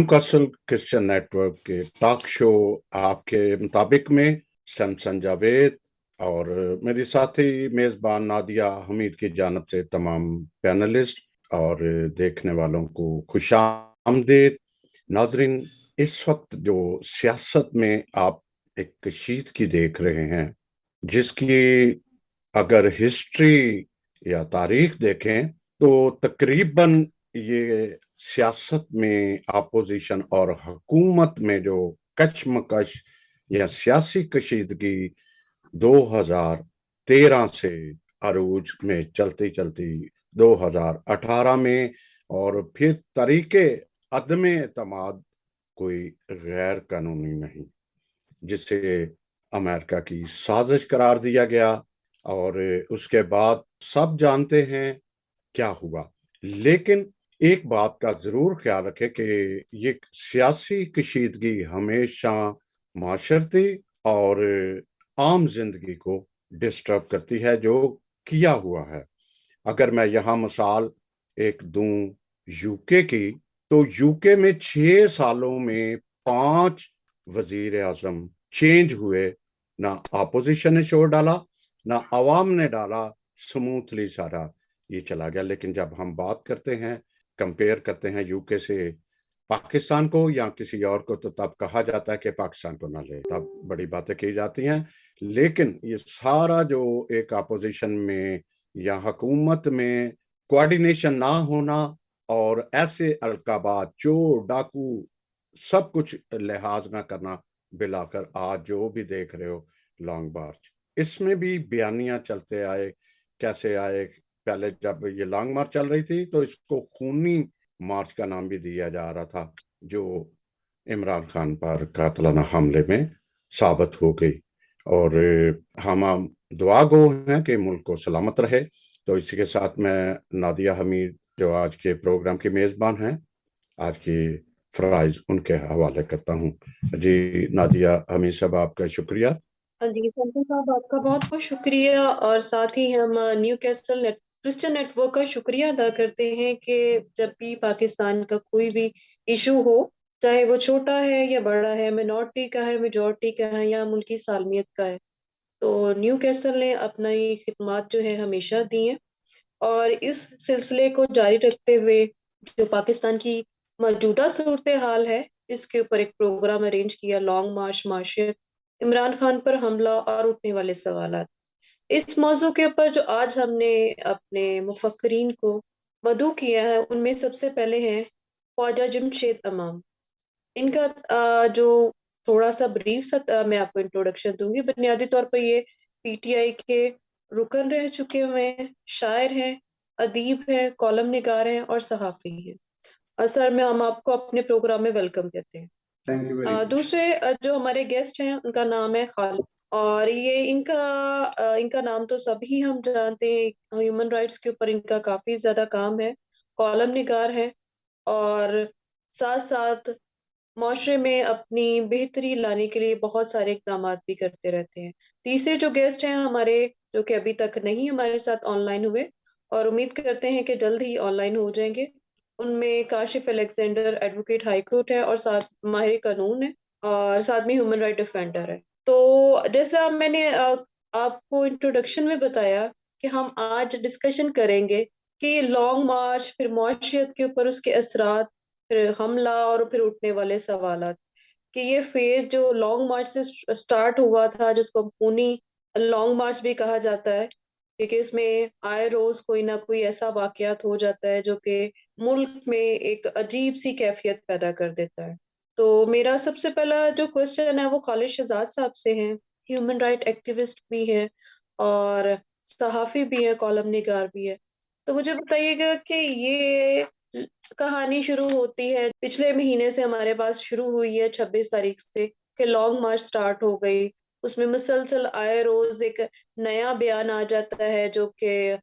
Newcastle Christian network के talk show आपके मुताबिक में शन जावेद और मेरे साथी मेजबान नादिया हमीद की जानब से तमाम पैनलिस्ट और देखने वालों को खुशामदीद। नाजरीन, इस वक्त जो सियासत में आप एक कशीदगी देख रहे हैं, जिसकी अगर हिस्ट्री या तारीख देखें तो तकरीबन ये सियासत में अपोजिशन और हुकूमत में जो कशमकश या सियासी कशीदगी 2013 से अरूज में चलती चलती 2018 में, और फिर तरीके अदम एतमाद कोई गैर कानूनी नहीं, जिसे अमेरिका की साजिश करार दिया गया। और उसके बाद सब जानते हैं क्या हुआ। लेकिन एक बात का जरूर ख्याल रखें कि ये सियासी कशीदगी हमेशा माशरती और आम जिंदगी को डिस्टर्ब करती है, जो किया हुआ है। अगर मैं यहाँ मिसाल एक दूं यूके की, तो यूके में 6 सालों में 5 वजीर आजम चेंज हुए। ना अपोजिशन ने शोर डाला, ना अवाम ने डाला, स्मूथली सारा ये चला गया। लेकिन जब हम बात करते हैं, कंपेयर करते हैं यूके से पाकिस्तान को या किसी और को, तो तब कहा जाता है कि पाकिस्तान को ना ले, तब बड़ी बातें की जाती हैं। लेकिन ये सारा जो एक अपोजिशन में या हुकूमत में कोऑर्डिनेशन ना होना और ऐसे अलकाबात, चोर डाकू, सब कुछ लिहाज ना करना, बिलाकर आज जो भी देख रहे हो लॉन्ग मार्च, इसमें भी बयानियां चलते आए। कैसे आए? पहले जब ये लॉन्ग मार्च चल रही थी तो इसको खूनी मार्च का नाम भी दिया जा रहा था, जो इमरान खान पर कातलाना हमले में साबित हो गई। और हम दुआ गो हैं कि मुल्क को सलामत रहे। तो इसी के साथ मैं नादिया हमीद, जो आज के प्रोग्राम की मेज़बान हैं, आज की फ्राइज उनके हवाले करता हूँ। जी नादिया हमीद साहब, आपका शुक्रिया। जी संतोष साहब, आपका बहुत बहुत शुक्रिया। और साथ ही हम न्यू कैसल क्रिश्चियन नेटवर्क का शुक्रिया अदा करते हैं कि जब भी पाकिस्तान का कोई भी इशू हो, चाहे वो छोटा है या बड़ा है, मिनॉरिटी का है, मेजॉरिटी का है या मुल्की सालमियत का है, तो न्यू कैसल ने अपना ये खिदमात जो है हमेशा दी है। और इस सिलसिले को जारी रखते हुए जो पाकिस्तान की मौजूदा सूरत हाल है, इसके ऊपर एक प्रोग्राम अरेंज किया, लॉन्ग मार्च मार्शियत, इमरान खान पर हमला और उठने वाले सवाल। इस मौजू के ऊपर जो आज हमने अपने मुफक्करीन को मदऊ किया है, उनमें सबसे पहले हैं ख्वाजा जमशेद अमाम। इनका जो थोड़ा सा ब्रीफ सा मैं आपको इंट्रोडक्शन दूंगी। बुनियादी तौर पर ये पीटीआई के रुकन रह चुके हुए हैं, शायर हैं, अदीब हैं, कॉलम निगार हैं और सहाफ़ी हैं। सर, मैं हम आपको अपने प्रोग्राम में वेलकम कहते हैं। Thank you very much. दूसरे जो हमारे गेस्ट हैं, उनका नाम है खालिद। और ये इनका नाम तो सभी हम जानते हैं, ह्यूमन राइट्स के ऊपर इनका काफी ज्यादा काम है, कॉलम निगार है और साथ साथ माशरे में अपनी बेहतरी लाने के लिए बहुत सारे इकदाम भी करते रहते हैं। तीसरे जो गेस्ट हैं हमारे, जो कि अभी तक नहीं हमारे साथ ऑनलाइन हुए और उम्मीद करते हैं कि जल्द ही ऑनलाइन हो जाएंगे, उनमें Kashif Alexander advocate high court है और साथ माहिर कानून है और साथ में ह्यूमन राइट डिफेंडर है। तो जैसा मैंने आपको इंट्रोडक्शन में बताया कि हम आज डिस्कशन करेंगे कि लॉन्ग मार्च, फिर मुआशियत के ऊपर उसके असरात, फिर हमला और फिर उठने वाले सवाल, कि ये फेज जो लॉन्ग मार्च से स्टार्ट हुआ था, जिसको खूनी लॉन्ग मार्च भी कहा जाता है, क्योंकि इसमें आए रोज कोई ना कोई ऐसा वाकयात हो जाता है जो कि मुल्क में एक अजीब सी कैफियत पैदा कर देता है। तो मेरा सबसे पहला जो क्वेश्चन है वो खालिद शहजाद साहब से है। ह्यूमन राइट एक्टिविस्ट भी है और सहाफी भी है, कॉलम निगार भी है। तो मुझे बताइएगा कि ये कहानी शुरू होती है पिछले महीने से, हमारे पास शुरू हुई है 26 तारीख से कि लॉन्ग मार्च स्टार्ट हो गई। उसमें मुसलसल आए रोज एक नया बयान आ जाता है जो कि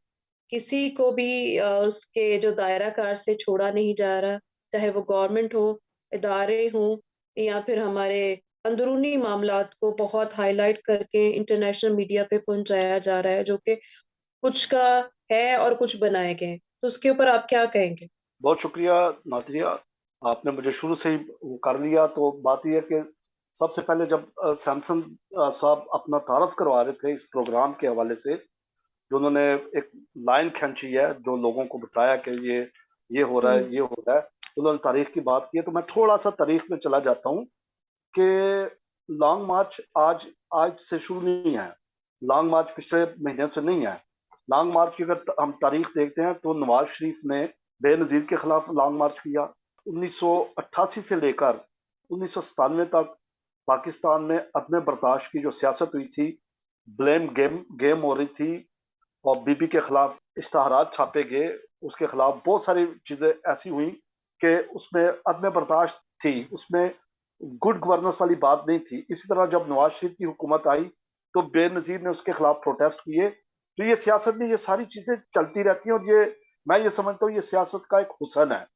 किसी को भी उसके जो दायरा कार से छोड़ा नहीं जा रहा, चाहे वो गवर्नमेंट हो, इदारे हो, या फिर हमारे अंदरूनी मामलात को बहुत हाईलाइट करके इंटरनेशनल मीडिया पे पहुंचाया जा रहा है, जो कि कुछ का है और कुछ बनाए गए हैं। तो उसके ऊपर आप क्या कहेंगे? बहुत शुक्रिया नादिया। आपने मुझे शुरू से ही वो कर लिया। तो बात यह है कि सबसे पहले जब सैमसन साहब अपना तारफ करवा रहे थे इस प्रोग्राम के हवाले से, जो उन्होंने एक लाइन खींची है, जो लोगों को बताया कि ये हो रहा है, ये हो रहा है, तो उन्होंने तारीख की बात की है। तो मैं थोड़ा सा तारीख में चला जाता हूँ कि लॉन्ग मार्च आज आज से शुरू नहीं है, लॉन्ग मार्च पिछले महीने से नहीं है। लॉन्ग मार्च की अगर हम तारीख देखते हैं तो नवाज शरीफ ने बेनजीर के खिलाफ लॉन्ग मार्च किया। 1988 से लेकर 1997 तक पाकिस्तान में अदम बर्दाश्त की जो सियासत हुई थी, ब्लेम गेम गेम हो रही थी, और बीबी के खिलाफ इश्तहारात छापे गए, उसके खिलाफ बहुत सारी चीजें ऐसी हुई कि उसमें अदम बर्दाश्त थी, उसमें गुड गवर्नेंस वाली बात नहीं थी। इसी तरह जब नवाज शरीफ की हुकूमत आई तो बेनजीर ने उसके खिलाफ प्रोटेस्ट किए। तो ये सियासत में ये सारी चीजें चलती रहती हैं, और ये मैं ये समझता हूँ ये सियासत का एक हुसन है,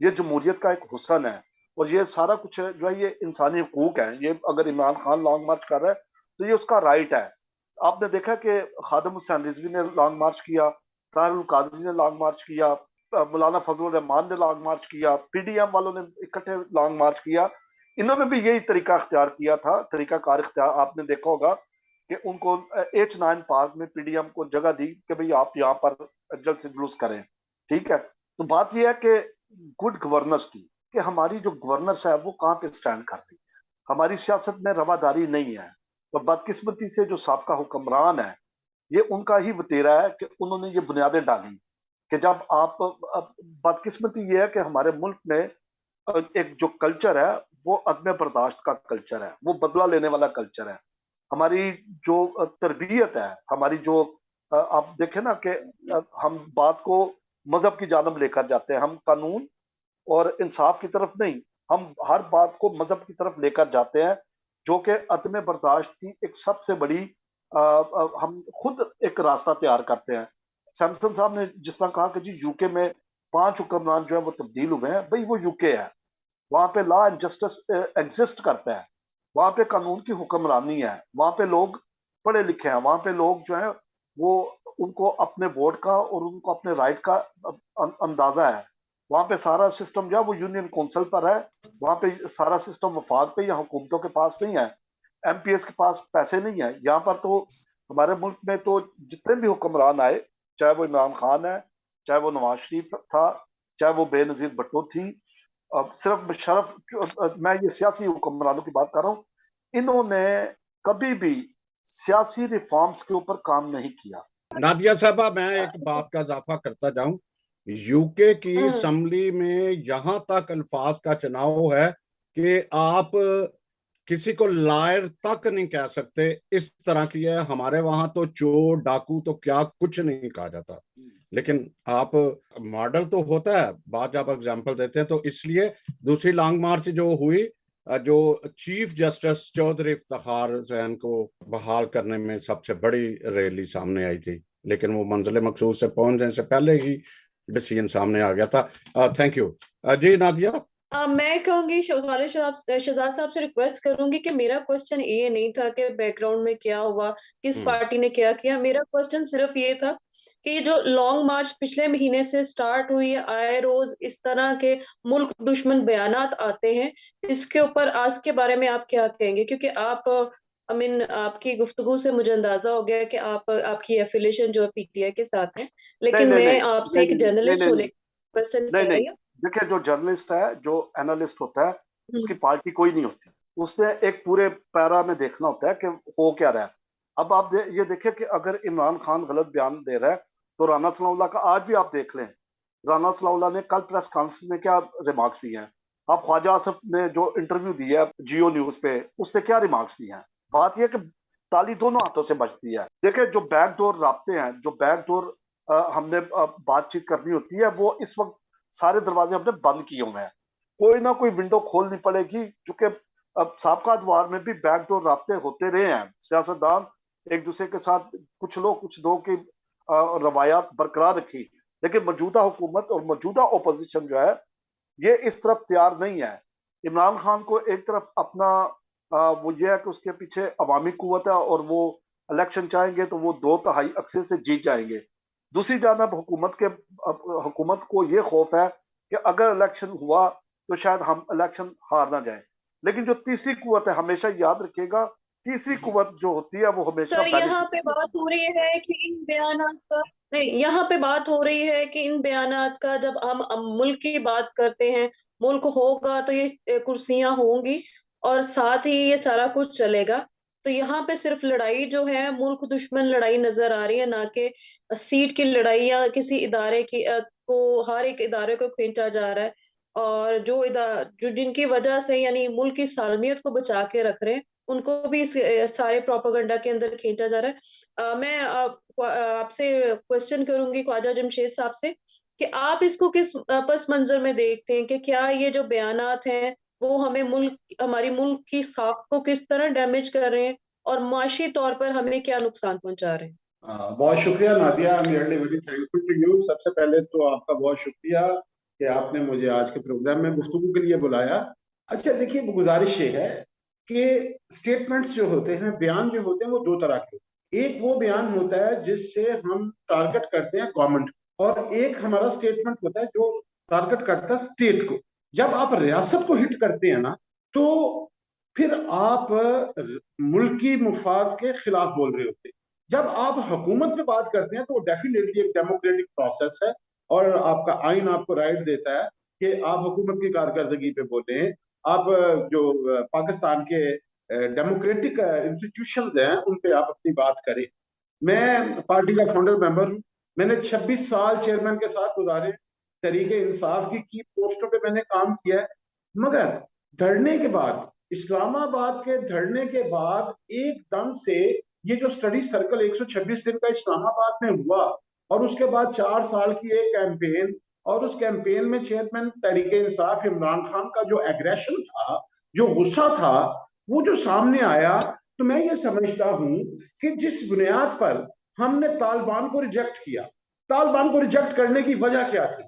ये जमहूरियत का एक हुसन है, और ये सारा कुछ जो है ये इंसानी हकूक है। ये अगर इमरान खान लॉन्ग मार्च कर रहा है तो ये उसका राइट है। आपने देखा कि खादिम हुसैन रिजवी ने लॉन्ग मार्च किया, ताहिरुल कादरी ने लॉन्ग मार्च किया, मौलाना फजलुर रहमान ने लॉन्ग मार्च किया, पीडीएम वालों ने इकट्ठे लॉन्ग मार्च किया। इन्होंने भी यही तरीका इख्तियार किया था, तरीका कार इख्तियार आपने देखा होगा कि उनको H9 पार्क में पीडीएम को जगह दी कि भाई आप यहाँ पर जल्द से जुलूस करें। ठीक है, तो बात यह है कि गुड गवर्नेंस की, कि हमारी जो गवर्नेंस है वो कहाँ पे स्टैंड कर रही है, हमारी सियासत में रवादारी नहीं है। और बदकिस्मती से जो साबका हुक्मरान है, ये उनका ही वतीरा है कि उन्होंने ये बुनियादें डाली कि जब आप बदकिस्मती ये है कि हमारे मुल्क में एक जो कल्चर है वो अदम बर्दाश्त का कल्चर है, वो बदला लेने वाला कल्चर है। हमारी जो तरबियत है, हमारी जो आप देखें ना कि हम बात को मजहब की जानब लेकर जाते हैं, हम कानून और इंसाफ की तरफ नहीं, हम हर बात को मजहब की तरफ लेकर जाते हैं, जो कि अदम बर्दाश्त की एक सबसे बड़ी हम खुद एक रास्ता तैयार करते हैं। सैमसन साहब ने जिस तरह कहा कि जी यूके में 5 हुक्मरान जो है वो तब्दील हुए हैं, भाई वो यूके है, वहां पे लॉ एंड जस्टिस एग्जिस्ट करता है, वहां पे कानून की हुक्मरानी है, वहां पे लोग पढ़े लिखे हैं, वहां पे लोग जो है वो उनको अपने वोट का और उनको अपने राइट का अंदाजा है। वहां पे सारा सिस्टम जो है वो यूनियन काउंसिल पर है, वहां पे सारा सिस्टम वफाक पे या हुकूमतों के पास नहीं है, एमपीएस के पास पैसे नहीं है। यहाँ पर तो हमारे मुल्क में तो जितने भी हुक्मरान आए, चाहे वो इमरान खान है, चाहे वो नवाज शरीफ था, चाहे वो बेनजीर भुट्टो थी, सिर्फ मुशर्रफ मैं ये सियासी हुक्मरानों की बात कर रहा हूँ, इन्होंने कभी भी सियासी रिफॉर्म्स के ऊपर काम नहीं किया। नादिया साहबा, मैं एक बात का इजाफा करता जाऊं, यूके की असम्बली में यहां तक अल्फाज का चुनाव है कि आप किसी को लायर तक नहीं कह सकते, इस तरह की है। हमारे वहां तो चोर डाकू तो क्या कुछ नहीं कहा जाता, लेकिन आप मॉडल तो होता है, बाद जब एग्जाम्पल देते हैं। तो इसलिए दूसरी लॉन्ग मार्च जो हुई, जो चीफ जस्टिस चौधरी इफ्तिखार जैन को बहाल करने में सबसे बड़ी रैली सामने आई थी, लेकिन वो मंजिल मकसूद से पहुंचने से पहले ही डिसीजन सामने आ गया था। थैंक यू जी। नादिया, मैं कहूंगी शहजाद साहब से रिक्वेस्ट करूंगी कि मेरा क्वेश्चन ये नहीं था कि बैकग्राउंड में क्या हुआ, किस पार्टी ने क्या किया। मेरा क्वेश्चन सिर्फ ये था कि ये जो लॉन्ग मार्च पिछले महीने से स्टार्ट हुई है, आए रोज इस तरह के मुल्क दुश्मन बयानात आते हैं, इसके ऊपर आज के बारे में आप क्या कहेंगे? क्योंकि आप आई मीन आपकी गुफ्तगू से मुझे अंदाजा हो गया है कि आप आपकी एफिलिएशन जो है पीटीआई के साथ है, नहीं लेकिन नहीं मैं नहीं आपसे नहीं एक नहीं नहीं जर्नलिस्ट नहीं होने नहीं क्वेश्चन नहीं कर नहीं रही हूँ। देखिए, जो जर्नलिस्ट है, जो एनालिस्ट होता है, हम्म। उसकी पार्टी कोई नहीं होती, उसने एक पूरे पैरा में देखना होता है कि हो क्या रहा है। अब आप ये देखिए कि अगर इमरान खान गलत बयान दे रहा है तो राना सनाउल्लाह का आज भी आप देख लें, राना सनाउल्लाह ने कल प्रेस कॉन्फ्रेंस में क्या रिमार्क्स दिए हैं, आप ख्वाजा आसिफ ने जो इंटरव्यू दिया है जियो न्यूज पे, उससे क्या रिमार्क्स दिए हैं। बात यह कि ताली दोनों हाथों से बजती है। देखिए, जो बैकडोर राब्ते हैं, जो बैकडोर हमने बातचीत करनी होती है, वो इस वक्त सारे दरवाजे हमने बंद किए हुए हैं, कोई ना कोई विंडो खोलनी पड़ेगी, क्योंकि अब साबका अदवार में भी बैकडोर राब्ते होते रहे हैं, सियासतदान एक दूसरे के साथ कुछ लोग कुछ दो की रवायात बरकरार रखी, लेकिन मौजूदा हुकूमत और मौजूदा ओपोजिशन जो है ये इस तरफ तैयार नहीं है। इमरान खान को एक तरफ अपना वो ये है कि उसके पीछे अवामी कुव्वत है और वो इलेक्शन चाहेंगे तो वो 2/3 अक्से से जीत जाएंगे। दूसरी जानब हुकूमत को ये खौफ है कि अगर इलेक्शन हुआ तो शायद हम इलेक्शन हार ना जाए। लेकिन जो तीसरी कुव्वत है, हमेशा याद रखिएगा, तीसरी कुव्वत जो होती है वो हमेशा सर यहाँ पे बेनिफिट बात हो रही है कि इन बयानात का, नहीं, यहाँ पे बात हो रही है कि इन बयानात का जब हम मुल्क की बात करते हैं, मुल्क होगा तो ये कुर्सियां होंगी और साथ ही ये सारा कुछ चलेगा। तो यहाँ पे सिर्फ लड़ाई जो है मुल्क दुश्मन लड़ाई नजर आ रही है, ना कि सीट की लड़ाई या किसी इदारे की को हर एक इदारे को खींचा जा रहा है। और जो जिनकी वजह से यानी मुल्क की सालमियत को बचा के रख रहे हैं, उनको भी सारे प्रोपेगेंडा के अंदर खींचा जा रहा है। मैं आपसे क्वेश्चन करूंगी ख्वाजा जमशेद साहब से कि आप इसको किस पस मंजर में देखते हैं, कि क्या ये जो बयानात हैं वो हमारी मुल्क की साख को किस तरह डैमेज कर रहे हैं और माशी तौर पर हमें क्या नुकसान पहुंचा रहे हैं। बहुत शुक्रिया Nadia, I am really very thankful to you. सबसे पहले तो आपका बहुत शुक्रिया कि आपने मुझे आज के प्रोग्राम में गुफ्तगू के लिए बुलाया। अच्छा देखिए, गुजारिश ये है कि स्टेटमेंट्स जो होते हैं, बयान जो होते हैं, वो दो तरह के होते हैं। एक वो बयान होता है जिससे हम टारगेट करते हैं गवर्नमेंट, और एक हमारा स्टेटमेंट होता है जो टारगेट करता है स्टेट को। जब आप रियासत को हिट करते हैं ना, तो फिर आप मुल्क की मुफाद के खिलाफ बोल रहे होते हैं। जब आप हुकूमत पे बात करते हैं तो वो डेफिनेटली एक डेमोक्रेटिक प्रोसेस है, और आपका आइन आपको राइट देता है कि आप हुकूमत की कारकर्दगी पे बोले। आप जो पाकिस्तान के डेमोक्रेटिक इंस्टीट्यूशंस हैं उन पे आप अपनी बात करें। मैं पार्टी का फाउंडर मेंबर हूँ। मैंने 26 साल चेयरमैन के साथ गुजारे, तरीके इंसाफ की पोस्टों पे मैंने काम किया है। मगर धरने के बाद, इस्लामाबाद के धरने के बाद एकदम से ये जो स्टडी सर्कल 126 दिन का इस्लामाबाद में हुआ, और उसके बाद 4 साल की एक कैंपेन, और उस कैंपेन में चेयरमैन तहरीक इंसाफ इमरान खान का जो एग्रेशन था, जो गुस्सा था, वो जो सामने आया, तो मैं ये समझता हूं कि जिस बुनियाद पर हमने तालिबान को रिजेक्ट किया, तालिबान को रिजेक्ट करने की वजह क्या थी?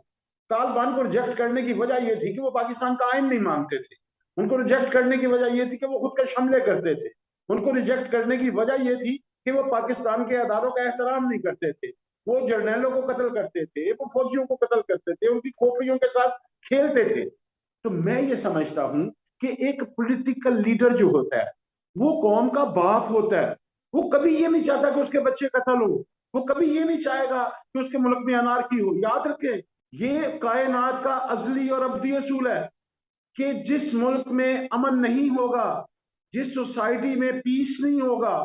तालिबान को रिजेक्ट करने की वजह यह थी कि वो पाकिस्तान का आइन नहीं मानते थे। उनको रिजेक्ट करने की वजह यह थी कि वो खुद के हमले करते थे। उनको रिजेक्ट करने की वजह यह थी कि वो पाकिस्तान के अदारों का एहतराम नहीं करते थे। वो जर्नैलों को कत्ल करते थे, वो फौजियों को कत्ल करते थे, उनकी खोपड़ियों के साथ खेलते थे। तो मैं ये समझता हूं कि एक पॉलिटिकल लीडर जो होता है वो कौम का बाप होता है। वो कभी ये नहीं चाहता कि उसके बच्चे कत्ल हो, वो कभी ये नहीं चाहेगा कि उसके मुल्क में अनारकी हो। याद रखें, ये कायनात का अजली और अब्दी असूल है कि जिस मुल्क में अमन नहीं होगा, जिस सोसाइटी में पीस नहीं होगा,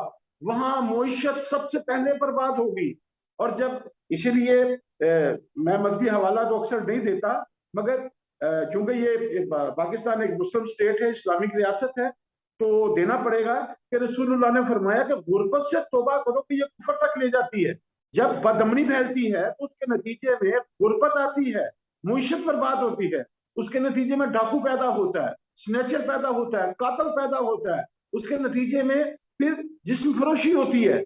वहां मईशत सबसे पहले बर्बाद होगी। और जब इसलिए मैं मजहबी हवाला तो अक्सर नहीं देता, मगर चूंकि ये पाकिस्तान एक मुस्लिम स्टेट है, इस्लामिक रियासत है, तो देना पड़ेगा कि रसूलुल्लाह ने फरमाया कि गुर्बत से तौबा करो कि ये कुफर तक ले जाती है। जब बदअमनी फैलती है तो उसके नतीजे में गुर्बत आती है, मईशत बर्बाद होती है, उसके नतीजे में डाकू पैदा होता है, स्नेचर पैदा होता है, कातल पैदा होता है, उसके नतीजे में फिर जिस्म फरोशी होती है।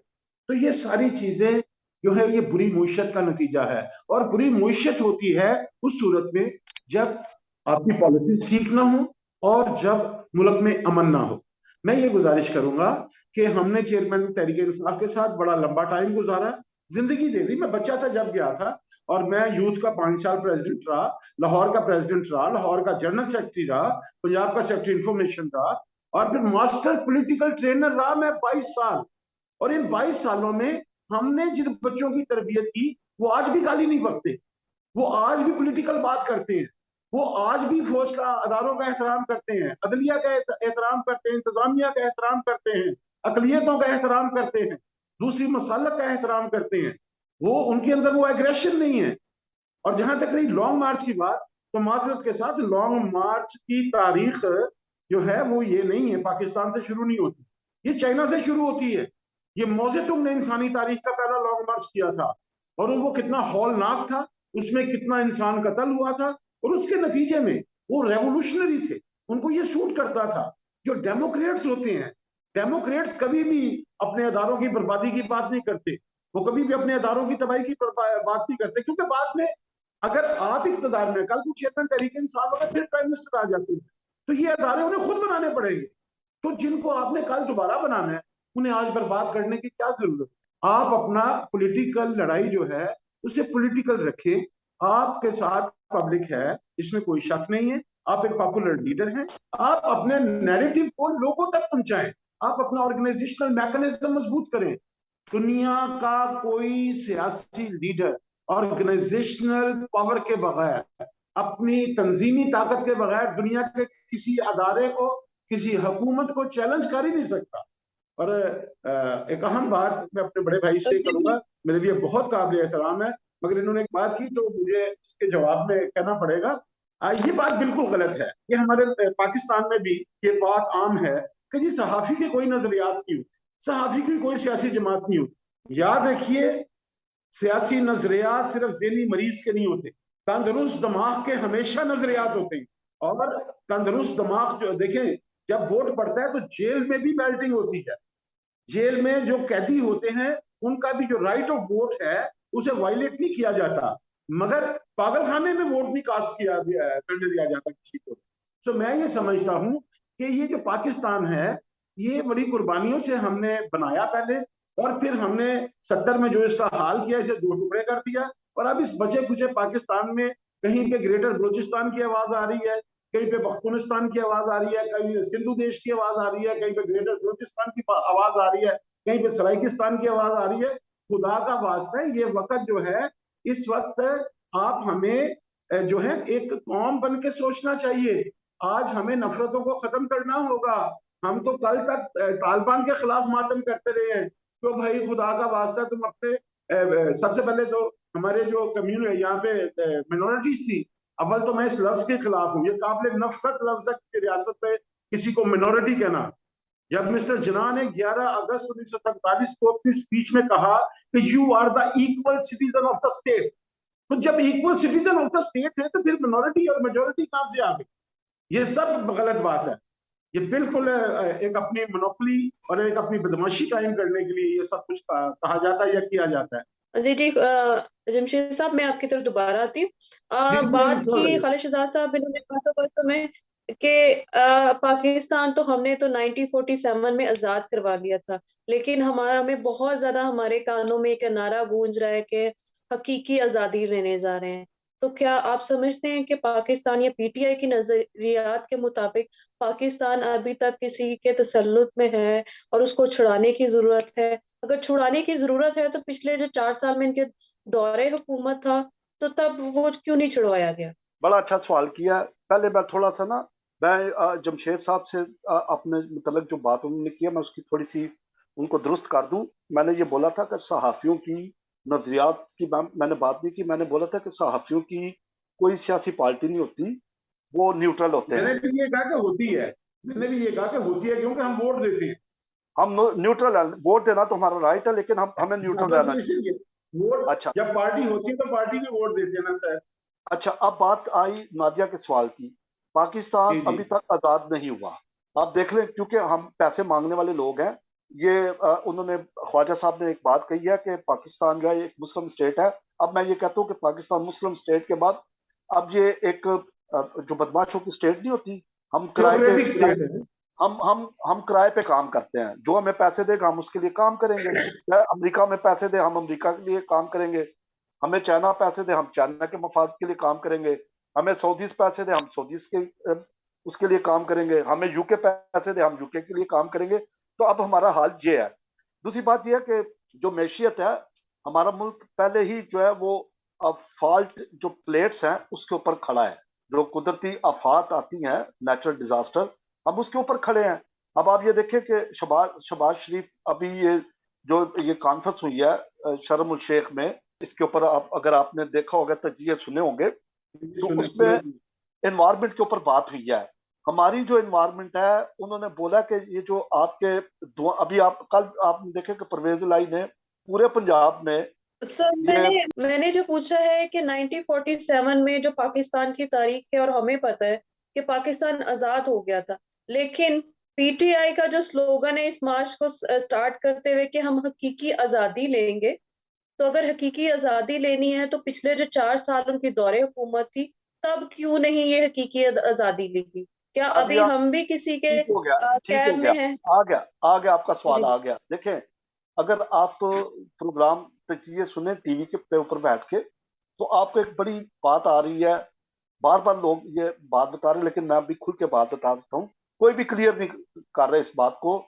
तो ये सारी चीजें जो है ये बुरी मईशत का नतीजा है। और बुरी मईशत होती है उस सूरत में जब आपकी पॉलिसी ठीक ना हो और जब मुल्क में अमन ना हो। मैं ये गुजारिश करूंगा कि हमने चेयरमैन तहरीक इंसाफ के साथ बड़ा लंबा टाइम गुजारा, जिंदगी दे दी। मैं बच्चा था जब गया था, और मैं यूथ का 5 साल प्रेसिडेंट रहा, लाहौर का प्रेसिडेंट रहा, लाहौर का जनरल सेक्रेटरी रहा, पंजाब का सेक्रेटरी इंफॉर्मेशन रहा, और फिर मास्टर पॉलिटिकल ट्रेनर रहा मैं 22 साल। और इन 22 सालों में हमने जिन बच्चों की तरबियत की वो आज भी गाली नहीं बकते, वो आज भी पॉलिटिकल बात करते हैं, वो आज भी फौज का अदारों का एहतराम करते हैं, अदलिया का एहतराम करते हैं, इंतजामिया का एहतराम करते हैं, अकलियतों का एहतराम करते हैं, दूसरी मसालक का एहतराम करते हैं। वो उनके अंदर वो एग्रेशन नहीं है। और जहां तक रही लॉन्ग मार्च की बात, तो माजरत के साथ लॉन्ग मार्च की तारीख जो है वो ये नहीं है, पाकिस्तान से शुरू नहीं होती, ये चाइना से शुरू होती है। ये मौजेतुंग ने इंसानी तारीख का पहला लॉन्ग मार्च किया था, और वो कितना हौलनाक था, उसमें कितना इंसान कत्ल हुआ था, और उसके नतीजे में वो रेवोल्यूशनरी थे, उनको ये सूट करता था। जो डेमोक्रेट्स होते हैं, डेमोक्रेट्स कभी भी अपने अदारों की बर्बादी की बात नहीं करते, वो कभी भी अपने अदारों की तबाही की बात नहीं करते, क्योंकि बाद में अगर आप इक़्तिदार में, कल को चेयरमैन तहरीक इंसाफ अगर फिर प्राइम मिनिस्टर आ जाते हैं, तो ये अदारे उन्हें खुद बनाने पड़ेंगे। तो जिनको आपने कल दोबारा बनाना है, उन्हें आज बर्बाद करने की क्या जरूरत है? आप अपना पॉलिटिकल लड़ाई जो है उसे पॉलिटिकल रखें। आपके साथ पब्लिक है, इसमें कोई शक नहीं है, आप एक पॉपुलर लीडर हैं, आप अपने नैरेटिव को लोगों तक पहुंचाएं, आप अपना ऑर्गेनाइजेशनल मैकेनिज्म मजबूत करें। दुनिया का कोई सियासी लीडर ऑर्गेनाइजेशनल पावर के बगैर, अपनी तंजीमी ताकत के बगैर दुनिया के किसी अदारे को, किसी हुकूमत को चैलेंज कर ही नहीं सकता। और एक अहम बात मैं अपने बड़े भाई से करूंगा, मेरे लिए बहुत काबिल एहतराम है, मगर इन्होंने एक बात की तो मुझे इसके जवाब में कहना पड़ेगा। ये बात बिल्कुल गलत है। ये हमारे पाकिस्तान में भी ये बात आम है कि जी सहाफी के कोई नजरियात नहीं होते, सहाफी की कोई सियासी जमात नहीं होती। याद रखिए, सियासी नजरियात सिर्फ ज़हनी मरीज के नहीं होते, तंदुरुस्त दिमाग के हमेशा नजरियात होते हैं। और तंदुरुस्त दिमाग जो देखें, जब वोट पड़ता है तो जेल में भी बैल्टिंग होती है। जेल में जो कैदी होते हैं उनका भी जो राइट ऑफ वोट है उसे वायलेट नहीं किया जाता, मगर पागलखाने में वोट नहीं कास्ट किया करने दिया जाता किसी को। तो मैं ये समझता हूं कि ये जो पाकिस्तान है, ये बड़ी कुर्बानियों से हमने बनाया पहले, और फिर हमने 70 में जो इसका हाल किया, इसे 2 टुकड़े कर दिया। और अब इस बचे खुचे पाकिस्तान में कहीं पे ग्रेटर बलूचिस्तान की आवाज आ रही है, कहीं पे बख्तूनिस्तान की आवाज आ रही है, कहीं सिंधु देश की आवाज आ रही है, कहीं पे ग्रेटर बलूचिस्तान की आवाज आ रही है, कहीं पे सराइकिस्तान की आवाज आ रही है। खुदा का वास्ता है, ये वक्त जो है, इस वक्त आप हमें जो है एक कौम बन के सोचना चाहिए। आज हमें नफरतों को खत्म करना होगा। हम तो कल तक तालिबान के खिलाफ मातम करते रहे हैं, तो भाई खुदा का वास्ता तुम अपने सबसे पहले तो हमारे जो कम्युनिटी यहाँ पे मिनोरिटीज थी, अव्वल तो मैं इस लफ्ज के खिलाफ हूँ। ये काबिल नफरत लफ्ज है किसी रियासत में किसी को मिनोरिटी कहना। जब मिस्टर जिन्ना ने 11 अगस्त 1947 को अपनी स्पीच में कहा कि you are the equal citizen of the state, तो जब equal citizen of the state है तो फिर मिनोरिटी और मेजोरिटी कहां से आ गई? ये सब गलत बात है। ये बिल्कुल एक अपनी मोनोपोली और एक अपनी बदमाशी कायम करने के लिए ये सब कुछ कहा जाता है या किया जाता है। जी जी, जमशेद साहब, मैं आपकी तरफ दोबारा आती हूँ। नहीं, बात की खालिद शहजाद साहब, इन्होंने कहा था समय कि पाकिस्तान तो हमने तो 1947 में आजाद करवा लिया था, लेकिन हमें बहुत ज्यादा हमारे कानों में एक नारा गूंज रहा है कि हकीकी आजादी लेने जा रहे हैं। तो क्या आप समझते हैं कि पाकिस्तान या पीटीआई की नजरियात के मुताबिक पाकिस्तान अभी तक किसी के तसल्लुत में है और उसको छुड़ाने की जरूरत है? अगर छुड़ाने की जरूरत है तो पिछले जो 4 साल में इनके दौरे हुकूमत था, तो तब वो क्यों नहीं छुड़वाया गया? बड़ा अच्छा सवाल किया। पहले मैं थोड़ा सा ना, मैं जमशेद साहब से अपने मतलब जो बात उन्होंने किया, मैं उसकी थोड़ी सी उनको दुरुस्त कर दूं। मैंने ये बोला था कि सहाफ़ियों की नजरियात की मैंने बात नहीं की। मैंने बोला था कि सहाफ़ियों की कोई सियासी पार्टी नहीं होती, वो न्यूट्रल होते मैंने हैं। भी ये कहा कि होती है, मैंने भी ये कहा कि होती है, क्योंकि हम वोट देते हैं। हम न्यूट्रल है, वोट देना तो हमारा राइट है, लेकिन हमें न्यूट्रल रहना चाहिए। इसलिए वोट, अच्छा जब पार्टी होती है तो पार्टी भी वोट देते हैं ना सर। अच्छा, अब बात आई नादिया के सवाल की। पाकिस्तान जी जी अभी तक आजाद नहीं हुआ। आप देख लें, क्योंकि हम पैसे मांगने वाले लोग हैं। ये उन्होंने, ख्वाजा साहब ने एक बात कही है कि पाकिस्तान जो है एक मुस्लिम स्टेट है। अब मैं ये कहता हूँ कि पाकिस्तान मुस्लिम स्टेट के बाद अब ये एक जो बदमाशों की स्टेट नहीं होती, हम किराए पे थियोक्रेटिक स्टेट है। हम किराए पे काम करते हैं। जो हमें पैसे देगा हम उसके लिए काम करेंगे। चाहे अमेरिका में पैसे दे, हम अमेरिका के लिए काम करेंगे। हमें चाइना पैसे दे, हम चाइना के मफाद के लिए काम करेंगे। हमें सऊदीज पैसे दे, हम सऊदीज के उसके लिए काम करेंगे। हमें यूके पैसे दे, हम यूके के लिए काम करेंगे। तो अब हमारा हाल ये है। दूसरी बात यह है कि जो मैशियत है, हमारा मुल्क पहले ही जो है वो फॉल्ट जो प्लेट्स हैं उसके ऊपर खड़ा है। जो कुदरती आफात आती हैं, नेचुरल डिजास्टर, हम उसके ऊपर खड़े हैं। अब आप ये देखें कि शबाज शरीफ अभी ये जो ये कॉन्फ्रेंस हुई है शर्म उल शेख में, इसके ऊपर आप अगर आपने देखा होगा तो ये सुने होंगे, तो सुने उसमें सुने। एनवायरमेंट के ऊपर बात हुई है। हमारी जो एनवायरमेंट है, उन्होंने बोला कि ये जो आपके अभी आप कल आपने देखे कि परवेज लाई ने पूरे पंजाब में सर, ये मैंने जो पूछा है कि 1947 में जो पाकिस्तान की तारीख है और हमें पता है कि पाकिस्तान आजाद हो गया था, लेकिन पीटीआई का जो स्लोगन है इस मार्च को स्टार्ट करते हुए कि हम हकीकी आजादी लेंगे, तो अगर हकीकी आजादी लेनी है तो पिछले जो 4 साल उनकी दौरे हुकूमत थी, तब क्यों नहीं ये हकीकी आजादी ली गई? क्या अभी नादिया, हम भी किसी के ठीक हो गया, ठीक हो कैद गया, में हैं? आ गया आपका सवाल जी आ गया। देखें, अगर आप प्रोग्राम तजिए सुने टीवी के पे ऊपर बैठ के, तो आपको एक बड़ी बात आ रही है। बार बार लोग ये बात बता रहे, लेकिन मैं अभी खुल के बात बता देता हूँ। कोई भी क्लियर नहीं कर रहे इस बात को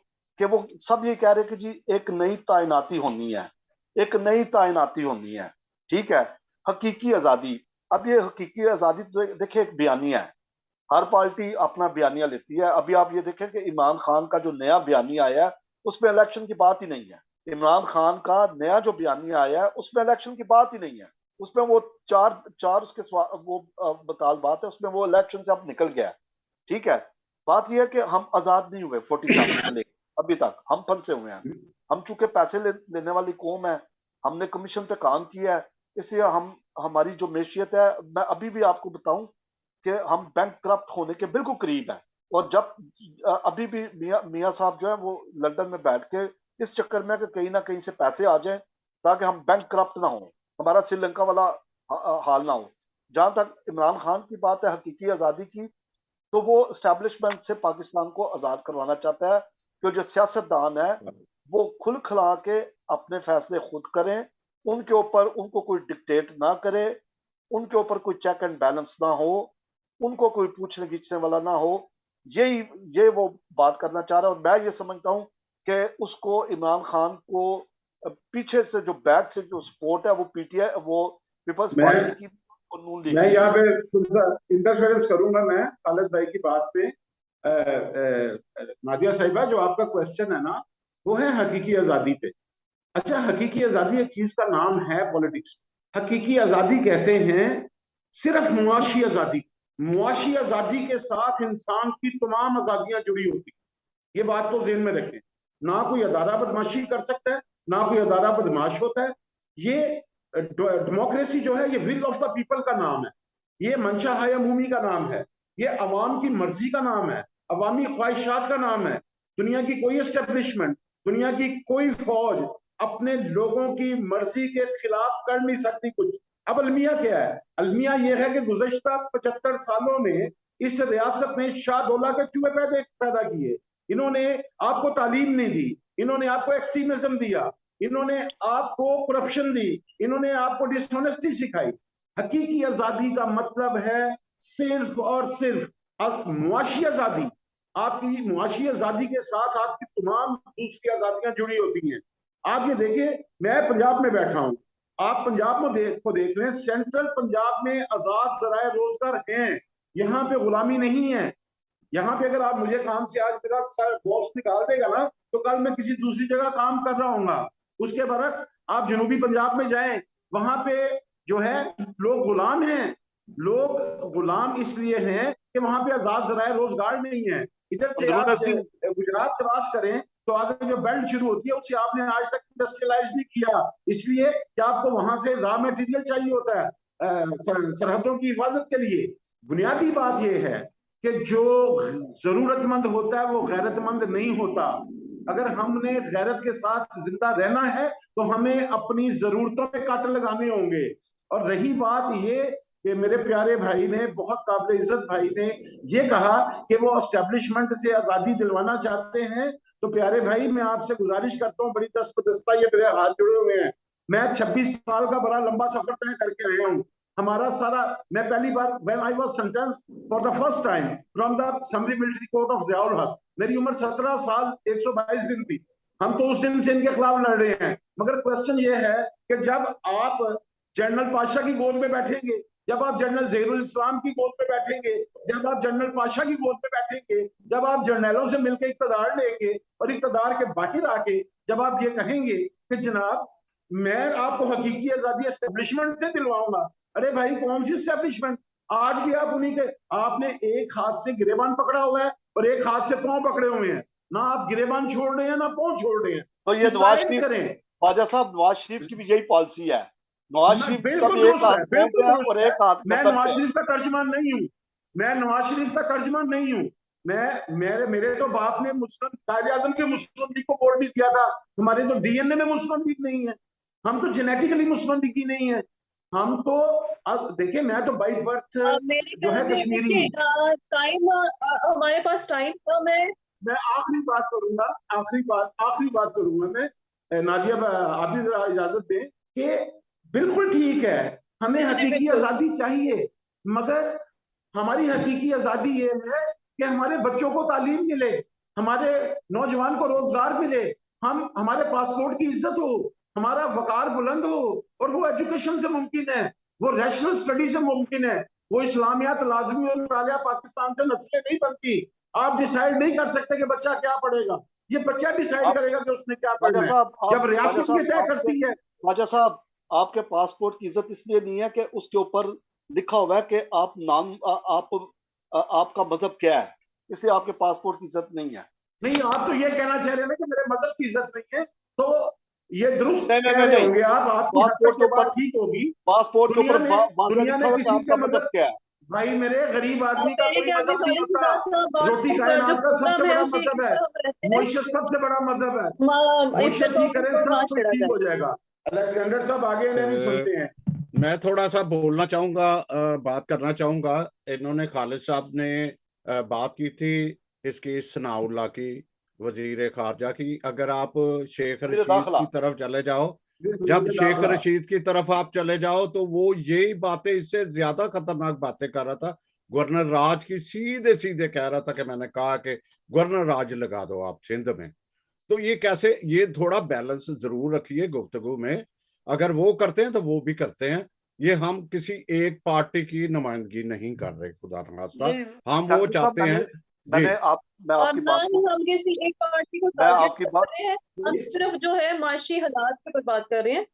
कि वो सब ये कह रहे कि जी एक नई तैनाती होनी है, एक नई तैनाती होनी है, ठीक है। हकीकी आजादी, अब ये हकीकी आजादी तो देखिए एक बयानिया है, हर पार्टी अपना बयानिया लेती है। अभी आप ये देखें कि इमरान खान का जो नया बयानिया आया है उसमें इलेक्शन की बात ही नहीं है। इमरान खान का नया जो बयानिया आया है उसमें इलेक्शन की बात ही नहीं है। उसमें वो चार उसके वो बताल बात है, उसमें वो इलेक्शन से अब निकल गया है, ठीक है। बात यह है कि हम आजाद नहीं हुए 47 से लेकर अभी तक, हम फंसे हुए हैं। हम चूंकि पैसे लेने वाली कौम है, हमने कमीशन पे काम किया है, इसलिए हम हमारी जो मैशियत है, मैं अभी भी आपको बताऊं कि हम बैंक करप्ट होने के बिल्कुल करीब है। और जब अभी भी मियाँ साहब जो है वो लंदन में बैठ के इस चक्कर में कि कहीं ना कहीं से पैसे आ जाएं ताकि हम बैंक करप्ट ना हो, हमारा श्रीलंका वाला हाल ना हो। जहां तक इमरान खान की बात है हकीकी आजादी की, तो वो एस्टेब्लिशमेंट से पाकिस्तान को आजाद करवाना चाहता है कि जो सियासतदान है वो खुल खिला के अपने फैसले खुद करें, उनके ऊपर उनको कोई डिक्टेट ना करे, उनके ऊपर कोई चेक एंड बैलेंस ना हो, उनको कोई पूछने खींचने वाला ना हो। यही ये वो बात करना चाह रहा है। और मैं ये समझता हूँ कि उसको इमरान खान को पीछे से जो बैक से जो सपोर्ट है वो पीटीआई, वो पीपल्स पार्टी मैं की और नून लीग मैं की यहाँ है। पे थोड़ा सा इंटरफेरेंस करूंगा मैं खालिद भाई की बात पे। नादिया साहिबा, जो आपका क्वेश्चन है ना, वो है हकीकी आजादी पे। अच्छा, हकीकी आजादी एक चीज का नाम है पॉलिटिक्स। हकीकी आजादी कहते हैं सिर्फ मुआशी आजादी। मुआशी आजादी के साथ इंसान की तमाम आजादियां जुड़ी होती, ये बात तो ज़हन में रखें। ना कोई अदारा बदमाशी कर सकता है, ना कोई अदारा बदमाश होता है। ये डेमोक्रेसी जो है, ये विल ऑफ द पीपल का नाम है, ये मंशा है अमूमी का नाम है, ये अवाम की मर्जी का नाम है, अवामी ख्वाहिशात का नाम है। दुनिया की कोई एस्टेब्लिशमेंट, दुनिया की कोई फौज अपने लोगों की मर्जी के खिलाफ कर नहीं सकती कुछ। अब अलमिया क्या है? अलमिया यह है कि गुज़श्ता 75 सालों में इस रियासत ने शाहदौला के चूहे पैदा किए। इन्होंने आपको तालीम नहीं दी, इन्होंने आपको एक्सट्रीमिज्म दिया, इन्होंने आपको करप्शन दी, इन्होंने आपको डिसऑनेस्टी सिखाई। हकीकी आजादी का मतलब है सिर्फ और सिर्फ मुआशी आजादी। आपकी मुआशी आजादी के साथ आपकी तमाम दूसरी आजादियां जुड़ी होती हैं। आप ये देखिए, मैं पंजाब में बैठा हूं, आप पंजाब में देख लें, सेंट्रल पंजाब में आजाद जराए रोजगार हैं, यहाँ पे गुलामी नहीं है। यहाँ पे अगर आप मुझे काम से आज मेरा सर बॉस निकाल देगा ना, तो कल मैं किसी दूसरी जगह काम कर रहा हूँ। उसके बरक्स आप जनूबी पंजाब में जाएं, वहां पे जो है लोग गुलाम हैं। लोग गुलाम इसलिए हैं कि वहां पे आजाद जराए रोजगार नहीं है। इधर से आप गुजरात क्रॉस करें तो आगे जो बेल्ट शुरू होती है उसे आपने आज तक इंडस्ट्रियलाइज नहीं किया, इसलिए कि आपको वहां से रॉ मटेरियल चाहिए होता है सरहदों की हिफाजत के लिए। बुनियादी बात यह है कि जो जरूरतमंद होता है वो गैरतमंद नहीं होता। अगर हमने गैरत के साथ जिंदा रहना है तो हमें अपनी जरूरतों पे कट लगाने होंगे। और रही बात ये कि मेरे प्यारे भाई ने, बहुत काबिल इज्जत भाई ने ये कहा कि वो एस्टेब्लिशमेंट से आजादी दिलवाना चाहते हैं, तो प्यारे भाई मैं आपसे गुजारिश करता हूँ, बड़ी दस्तबदस्ता ये मेरे हाथ जुड़े हुए हैं। मैं 26 साल का बड़ा लंबा सफर तय करके आया हूँ। हमारा सारा, मैं पहली बार when I was sentenced for the first time from the summary military court of Ziaul Haq, मेरी उम्र 17 साल 122 दिन थी। हम तो उस दिन से इनके खिलाफ लड़ रहे हैं। मगर क्वेश्चन ये है कि जब आप जनरल पाशा की गोद में बैठेंगे, जब आप जनरल ज़हीरुल इस्लाम की गोद में बैठेंगे, जब आप जनरल पाशा की गोद में बैठेंगे, जब आप जर्नलों से मिलकर इक़्तिदार लेंगे और इक़्तिदार के बाहर आके जब आप ये कहेंगे कि जनाब मैं आपको हकीकी आजादी एस्टेब्लिशमेंट से दिलवाऊंगा, अरे भाई कौन सी एस्टेब्लिशमेंट? आज भी आप उन्हीं के, आपने एक हाथ से गिरेबान पकड़ा हुआ है और एक हाथ से पांव पकड़े हुए हैं। ना आप गिरेबान छोड़ रहे हैं ना पांव छोड़ रहे हैं। तो ये नवाज शरीफ करें, ख्वाजा साहब, नवाज शरीफ की भी यही पॉलिसी है। नवाज शरीफ बिल्कुल कभी एक दुरुस्त हाथ है, पाँव बिल्कुल पे है दुरुस्त और है। एक हाथ मैं कतर नवाज पे है। शरीफ का तर्जमान नहीं हूँ, मैं नवाज शरीफ का तर्जमान नहीं हूँ। मेरे तो बाप ने मुस्लिम कायदे आजम के मुस्लिम लीग को वोट नहीं दिया था। हमारे तो डीएनए में मुस्लिम लीग नहीं है, हम तो जेनेटिकली मुस्लिम लीग ही नहीं है। हम तो, अब देखिए मैं तो बाई बर्थ मेरे जो ख्याल है में कश्मीरी देखिए हूँ। टाइम, हमारे पास टाइम कम है। मैं आखिरी बात करूंगा, आखिरी बात करूंगा मैं। नादिया, आप भी जरा इजाजत दें कि बिल्कुल ठीक है, हमें जी हकीकी बिल्कुल। आजादी चाहिए, मगर हमारी हकीकी आजादी ये है कि हमारे बच्चों को तालीम मिले, हमारे नौजवान को रोजगार मिले, हमारे पासपोर्ट की इज्जत हो, हमारा वकार बुलंद हो। और वो एजुकेशन से मुमकिन है, वो रैशनल स्टडी से मुमकिन है, वो इस्लामियात लाजमी और तालिया पाकिस्तान से नस्लें नहीं बनती। आप डिसाइड नहीं कर सकते कि बच्चा क्या पढ़ेगा, ये बच्चा डिसाइड करेगा कि उसने क्या ख्वाजा पढ़ना है। साहब जब रियासत ये तय आपके करती है। ख्वाजा साहब आपके पासपोर्ट की इज्जत इसलिए नहीं है कि उसके ऊपर लिखा हुआ है कि आप नाम आपका मजहब क्या है, इसलिए आपके पासपोर्ट की इज्जत नहीं है। नहीं, आप तो ये कहना चाह रहे हैं ना कि मेरे मदद की इज्जत नहीं है, तो ये दुरुस्त नहीं नहीं कह नहीं रहे नहीं, होंगे आप, आपकी हद तक पासपोर्ट के ये ऊपर बात ठीक होगी। पासपोर्ट के ऊपर बाकायदा दुनिया लिखा में हुआ है कि किसी आपका का मजहब मदद, क्या है। भाई मेरे गरीब और आदमी का मेरे कोई ख्याल में मजहब नहीं खालिद होता। साहब रोटी व्हाट्सएप का जो कायनात का सबसे प्रोग्राम है बड़ा उसी मजहब की है, तरफ रहते हैं, मोइशत सबसे बड़ा मजहब है। इस पे मोइशत ठीक टॉपिक करें, पर ना सब कुछ छेड़ा ठीक जाए। हो जाएगा। अलेक्जेंडर साहब आगे, इन्हें भी सुनते हैं। मैं थोड़ा सा बोलना चाहूंगा, बात करना चाहूंगा। इन्होंने खालिद साहब ने बात की थी इसकी सनाउल्लाह की, वजीर खारजा की। अगर आप शेख वजीर रशीद दाखिला की तरफ चले जाओ, जब वज़ीर शेख दाखिला। रशीद की तरफ आप चले जाओ तो वो यही बातें, इससे ज्यादा खतरनाक बातें कर रहा था। गवर्नर राज की सीधे सीधे कह रहा था कि मैंने कहा कि गवर्नर राज लगा दो आप सिंध में। तो ये कैसे, ये थोड़ा बैलेंस जरूर रखिए गुफ्तगू में। अगर वो करते हैं तो वो भी करते हैं। ये हम किसी एक पार्टी की नुमाइंदगी नहीं कर रहे, खुदा न खास्ता। नहीं हम वो सैमसन साहब, चाहते हैं जी। मैं और आपकी ना बात ही को हम किसी एक पार्टी को मैं टारगेट आपकी कर बात रहे हैं, हम सिर्फ जो है माशी हालात के ऊपर बात कर रहे हैं।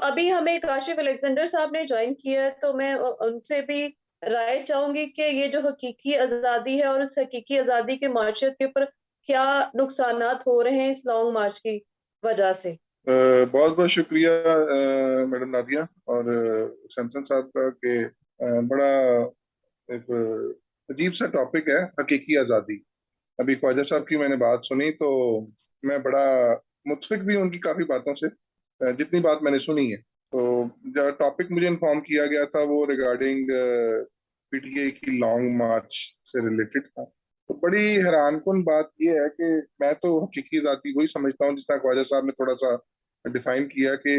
अभी हमें काशिफ अलेक्जेंडर साहब ने ज्वाइन किया है, तो मैं उनसे भी राय चाहूंगी कि ये जो हकीकी आज़ादी है और उस हकीकी आज़ादी के मार्शत के ऊपर क्या नुकसानात हो रहे हैं इस लॉन्ग मार्च की वजह से। बहुत बहुत शुक्रिया मैडम नादिया और सैमसन साहब का कि बड़ा एक अजीब सा टॉपिक है हकीकी आज़ादी। अभी ख्वाजा साहब की मैंने बात सुनी तो मैं बड़ा मुत्फिक भी हूं उनकी काफ़ी बातों से, जितनी बात मैंने सुनी है। तो जो टॉपिक मुझे इन्फॉर्म किया गया था वो रिगार्डिंग पीटीआई की लॉन्ग मार्च से रिलेटेड था। तो बड़ी हैरानकुन बात यह है कि मैं तो हकीकी आज़ादी वही समझता हूँ जिस तरह ख्वाजा साहब ने थोड़ा सा डिफाइन किया कि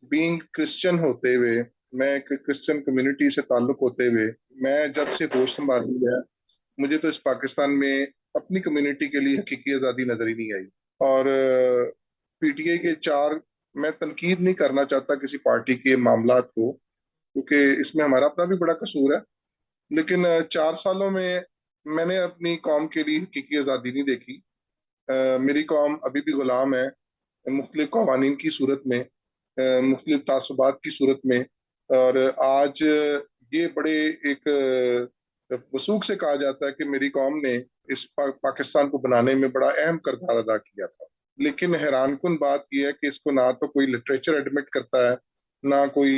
बीइंग क्रिश्चियन होते हुए, मैं एक क्रिश्चियन कम्युनिटी से ताल्लुक होते हुए, मैं जब से होश संभाली है मुझे तो इस पाकिस्तान में अपनी कम्युनिटी के लिए हकीकी आज़ादी नजर ही नहीं आई। और पीटीआई के चार, मैं तनकीद नहीं करना चाहता किसी पार्टी के मामलात को क्योंकि इसमें हमारा अपना भी बड़ा कसूर है, लेकिन 4 सालों में मैंने अपनी कौम के लिए हकीकी आज़ादी नहीं देखी। मेरी कौम अभी भी गुलाम है मुख्तलिफ कवानीन की सूरत में, मुख्तलिफ तासुबात की सूरत में। और आज ये बड़े एक वसूख से कहा जाता है कि मेरी कौम ने इस पाकिस्तान को बनाने में बड़ा अहम किरदार अदा किया था। लेकिन हैरानकुन बात यह है कि इसको ना तो कोई लिटरेचर एडमिट करता है, ना कोई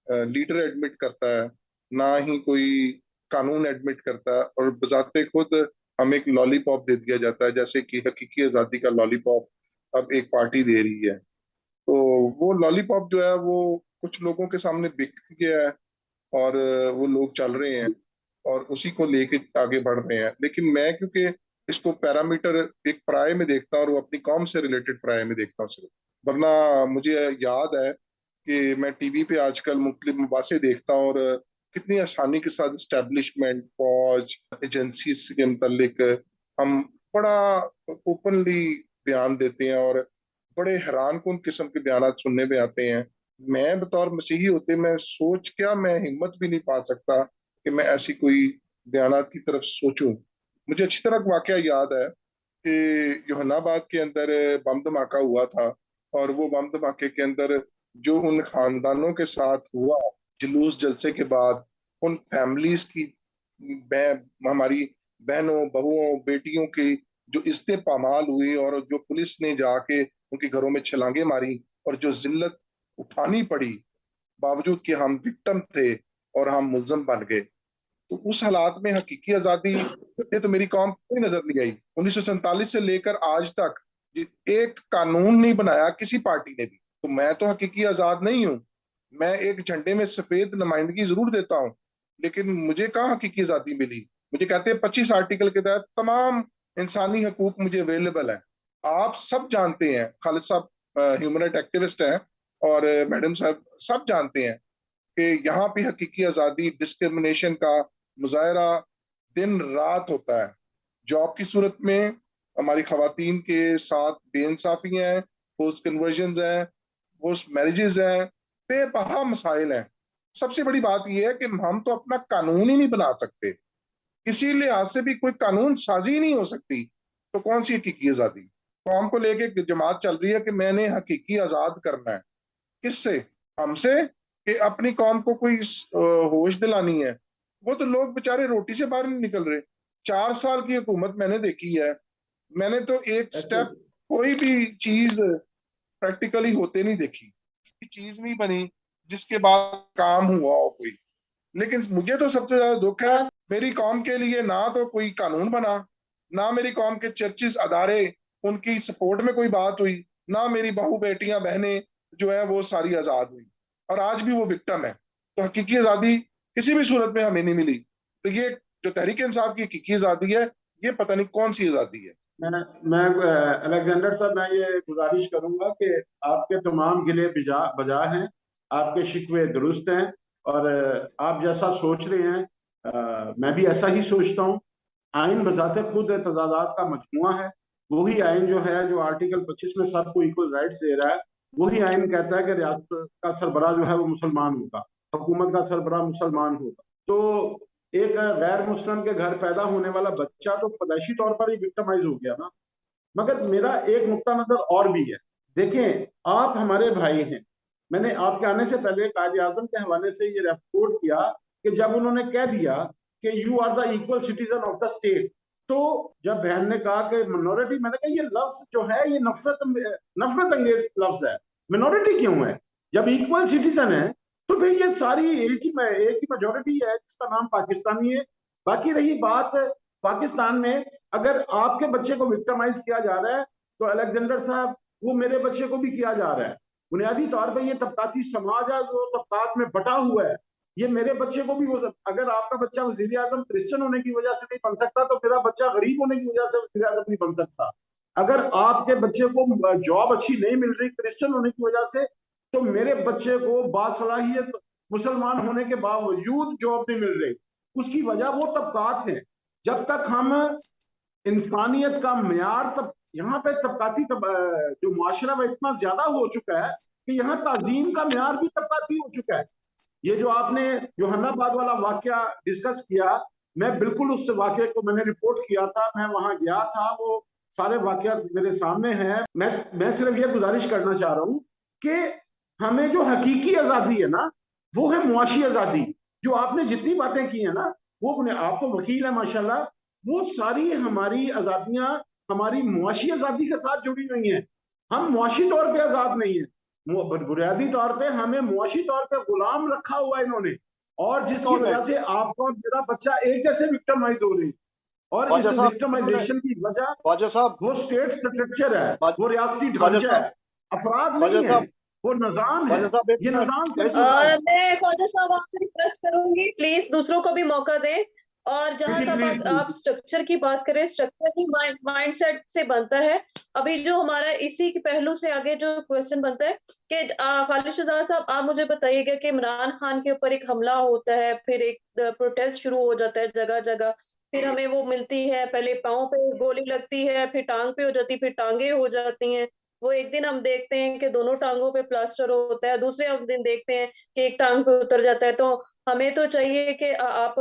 लीडर एडमिट करता है, ना ही कोई कानून एडमिट करता है, और बजाते खुद हमें एक लॉलीपॉप दे दिया जाता है जैसे कि हकीकी आज़ादी का लॉलीपॉप अब एक पार्टी दे रही है। तो वो लॉलीपॉप जो है वो कुछ लोगों के सामने बिक गया है और वो लोग चल रहे हैं और उसी को लेके आगे बढ़ रहे हैं। लेकिन मैं क्योंकि इसको पैरामीटर एक पराये में देखता हूँ और वो अपनी कौम से रिलेटेड पराये में देखता हूँ सिर्फ। वरना मुझे याद है कि मैं टीवी पे आजकल मुख्तलिफ मबासे देखता हूँ और कितनी आसानी के साथ इस्टेब्लिशमेंट, फौज, एजेंसी के मुतल्लिक हम बड़ा ओपनली बयान देते हैं और बड़े हैरानकुन किस्म के बयान सुनने में आते हैं। मैं बतौर मसीही होते मैं सोच क्या, मैं हिम्मत भी नहीं पा सकता कि मैं ऐसी कोई बयानात की तरफ सोचूं। मुझे अच्छी तरह वाकया याद है कि यूहन्नाबाद के अंदर बम धमाका हुआ था और वो बम धमाके के अंदर जो उन खानदानों के साथ हुआ जुलूस जलसे के बाद, उन फैमिलीज की, हमारी बहनों, बहुओं, बेटियों की जो इज्जतें पामाल हुई और जो पुलिस ने जाके उनके घरों में छलांगे मारी और जो जिल्लत उठानी पड़ी बावजूद कि हम विक्टिम थे और हम मुल्जम बन गए। तो उस हालात में हकीकी आज़ादी ये तो मेरी कौम को कोई नजर नहीं आई। 1947 से लेकर आज तक एक कानून नहीं बनाया किसी पार्टी ने भी। तो मैं तो हकीकी आज़ाद नहीं हूँ। मैं एक झंडे में सफेद नुमाइंदगी जरूर देता हूँ, लेकिन मुझे कहाँ हकीकी आज़ादी मिली। मुझे कहते हैं 25 आर्टिकल के तहत तमाम इंसानी हकूक मुझे अवेलेबल है। आप सब जानते हैं, खालिद साहब ह्यूमन राइट एक्टिविस्ट हैं और मैडम साहब सब जानते हैं कि यहाँ पे हकीकी आज़ादी डिस्क्रिमिनेशन का मुजाहरा दिन रात होता है। जॉब की सूरत में हमारी खवातीन के साथ बेइंसाफियां हैं, फोर्स कन्वर्जन हैं, फोर्स मैरिजेस हैं, बेबहा मसाइल हैं। सबसे बड़ी बात यह है कि हम तो अपना कानून ही नहीं बना सकते, किसी लिहाज से भी कोई कानून साजी नहीं हो सकती, तो कौन सी हकीकी आजादी? कौम को लेके एक जमात चल रही है कि मैंने हकीकी आजाद करना है। किससे? हमसे? कि अपनी कौम को कोई होश दिलानी है? वो तो लोग बेचारे रोटी से बाहर नहीं निकल रहे। 4 साल की हुकूमत मैंने देखी है, मैंने तो एक ऐसे स्टेप कोई भी चीज प्रैक्टिकली होते नहीं देखी, चीज नहीं बनी जिसके बाद काम हुआ हो कोई। लेकिन मुझे तो सबसे ज्यादा दुख है, मेरी कौम के लिए ना तो कोई कानून बना, ना मेरी कौम के चर्चिस अदारे उनकी सपोर्ट में कोई बात हुई, ना मेरी बहू बेटियां बहनें जो है वो सारी आजाद हुई, और आज भी वो विक्टिम है। तो हकीकी आजादी किसी भी सूरत में हमें नहीं मिली। तो ये जो तहरीक इंसाफ की हकीकी आजादी है, ये पता नहीं कौन सी आजादी है। मैं अलेक्जेंडर साहब, मैं ये गुजारिश करूंगा कि आपके तमाम गिले बजा हैं, आपके शिकवे दुरुस्त हैं, और आप जैसा सोच रहे हैं मैं भी ऐसा ही सोचता हूँ। आइन बजाते खुद तजादात का मजमुआ है। वही आइन जो है, जो आर्टिकल 25 में सबको इक्वल राइट्स दे रहा है, वही आइन कहता है कि रियासत का सरबराह जो है वो मुसलमान होगा, हुकूमत का सरबराह मुसलमान होगा। तो एक गैर मुस्लिम के घर पैदा होने वाला बच्चा तो पैदाइशी तौर पर ही विक्टिमाइज हो गया ना। मगर मेरा एक नुक्ता नजर और भी है। देखें, आप हमारे भाई हैं। मैंने आपके आने से पहले कायदे आजम के हवाले से ये रिपोर्ट किया कि जब उन्होंने कह दिया कि you are the equal citizen of the state, तो जब बहन ने कहा कि मिनोरिटी, मैंने कहा ये लफ्ज जो है ये नफरत अंगेज लफ्ज है। मिनोरिटी क्यों है? जब इक्वल सिटीजन है तो फिर ये सारी एक ही मेजोरिटी है जिसका नाम पाकिस्तानी है। बाकी रही बात पाकिस्तान में, अगर आपके बच्चे को विक्टिमाइज किया जा रहा है तो अलेक्जेंडर साहब, वो मेरे बच्चे को भी किया जा रहा है। बुनियादी तौर पर ये तबकाती समाज है जो तबकात में बटा हुआ है, ये मेरे बच्चे को भी हो सकता। अगर आपका बच्चा वजीर आजम क्रिश्चियन होने की वजह से नहीं बन सकता तो मेरा बच्चा गरीब होने की वजह से वजीर आजम नहीं बन सकता। अगर आपके बच्चे को जॉब अच्छी नहीं मिल रही क्रिश्चियन होने की वजह से, तो मेरे बच्चे को बासलाहियत मुसलमान होने के बावजूद जॉब नहीं मिल रही। उसकी वजह वो तबकात है। जब तक हम इंसानियत का म्यार तब यहाँ पे तबकाती जो मुआशरा में इतना ज्यादा हो चुका है कि यहाँ ताजीम का म्यार भी तबकाती हो चुका है। ये जो आपने जोहानाबाद वाला वाकया डिस्कस किया, मैं बिल्कुल उस वाकये को मैंने रिपोर्ट किया था, मैं वहां गया था, वो सारे वाकया मेरे सामने हैं। मैं सिर्फ ये गुजारिश करना चाह रहा हूं कि हमें जो हकीकी आजादी है ना, वो है मुआशी आजादी। जो आपने जितनी बातें की है ना, वो आप तो वकील है माशाल्लाह, वो सारी हमारी आजादियां हमारी मुआशी आजादी के साथ जुड़ी हुई हैं। हम मुआशी तौर पे आजाद नहीं है, बुनियादी तौर पे हमें मुआशी तौर पे गुलाम रखा हुआ है इन्होंने, और जिसकी वजह से आपका और मेरा बच्चा एक जैसे विक्टिमाइज हो रही। और इस विक्टिमाइजेशन की वजह वो स्टेट स्ट्रक्चर है, वो रियासती ढांचा है, अफराद नहीं है, वो निजाम है। ये निजाम कैसे होता है? मैं ख्वाजा साहब आपसे रिक्वेस्ट करूंगी, प्लीज दूसरों को भी मौका दें। और जहां तक आप स्ट्रक्चर की बात करें, स्ट्रक्चर ही माइंडसेट से बनता है। अभी जो हमारा इसी के पहलू से आगे जो क्वेश्चन बनता है कि खालिद शहजाद साहब, आप मुझे बताइएगा कि इमरान खान के ऊपर एक हमला होता है, फिर एक प्रोटेस्ट शुरू हो जाता है जगह जगह, फिर हमें वो मिलती है, पहले पाँव पे गोली लगती है, फिर टांग पे हो जाती है, फिर टांगे हो जाती हैं। वो एक दिन हम देखते हैं कि दोनों टांगों पे प्लास्टर होता है, दूसरे हम दिन देखते हैं कि एक टांग पे उतर जाता है। तो हमें तो चाहिए कि आप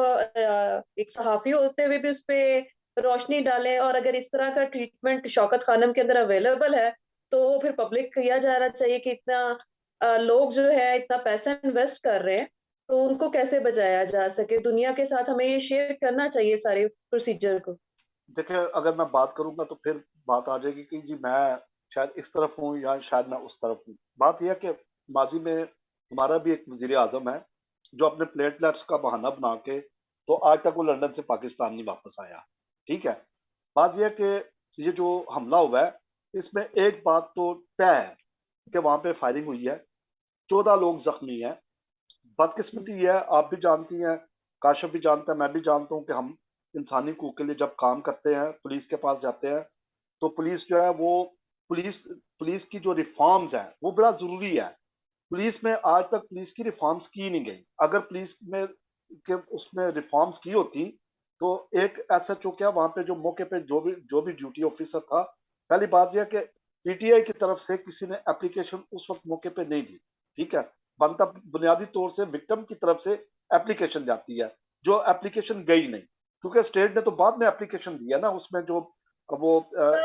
एक सहाफी होते हुए भी उस पे रोशनी डालें, और अगर इस तरह का ट्रीटमेंट शौकत खानम के अंदर अवेलेबल है तो वो फिर पब्लिक किया जाना चाहिए कि इतना लोग जो है इतना पैसा इन्वेस्ट कर रहे हैं, तो उनको कैसे बचाया जा सके। दुनिया के साथ हमें ये शेयर करना चाहिए सारे प्रोसीजर को। देखिए, अगर मैं बात करूंगा तो फिर बात आ जाएगी कि जी मैं शायद इस तरफ हूँ या शायद मैं उस तरफ हूँ। बात यह है कि माजी में हमारा भी एक वजीर आजम है जो अपने प्लेटलेट्स का बहाना बना के तो आज तक वो लंदन से पाकिस्तान नहीं वापस आया। ठीक है, बात यह है कि ये जो हमला हुआ है इसमें एक बात तो तय है कि वहां पे फायरिंग हुई है, 14 लोग जख्मी हैं। बदकिस्मती यह है, आप भी जानती हैं, काशिफ भी जानता है, मैं भी जानता हूँ कि हम इंसानी हकूक के लिए जब काम करते हैं, पुलिस के पास जाते हैं, तो पुलिस जो है वो पुलिस की जो रिफॉर्म्स हैं वो बड़ा ज़रूरी है। पुलिस में आज तक पुलिस की रिफॉर्म्स की नहीं गई। अगर पुलिस में के उसमें रिफॉर्म्स की होती तो एक एसएचओ क्या वहां पे जो मौके पे जो भी ड्यूटी ऑफिसर था, पहली बात यह कि पीटीआई की तरफ से किसी ने एप्लीकेशन उस वक्त मौके पे नहीं दी, ठीक है। बनता बुनियादी तौर से विक्टिम की तरफ से एप्लीकेशन जाती है, जो एप्लीकेशन गई नहीं, क्योंकि स्टेट ने तो बाद में एप्लीकेशन दिया ना, उसमें जो वो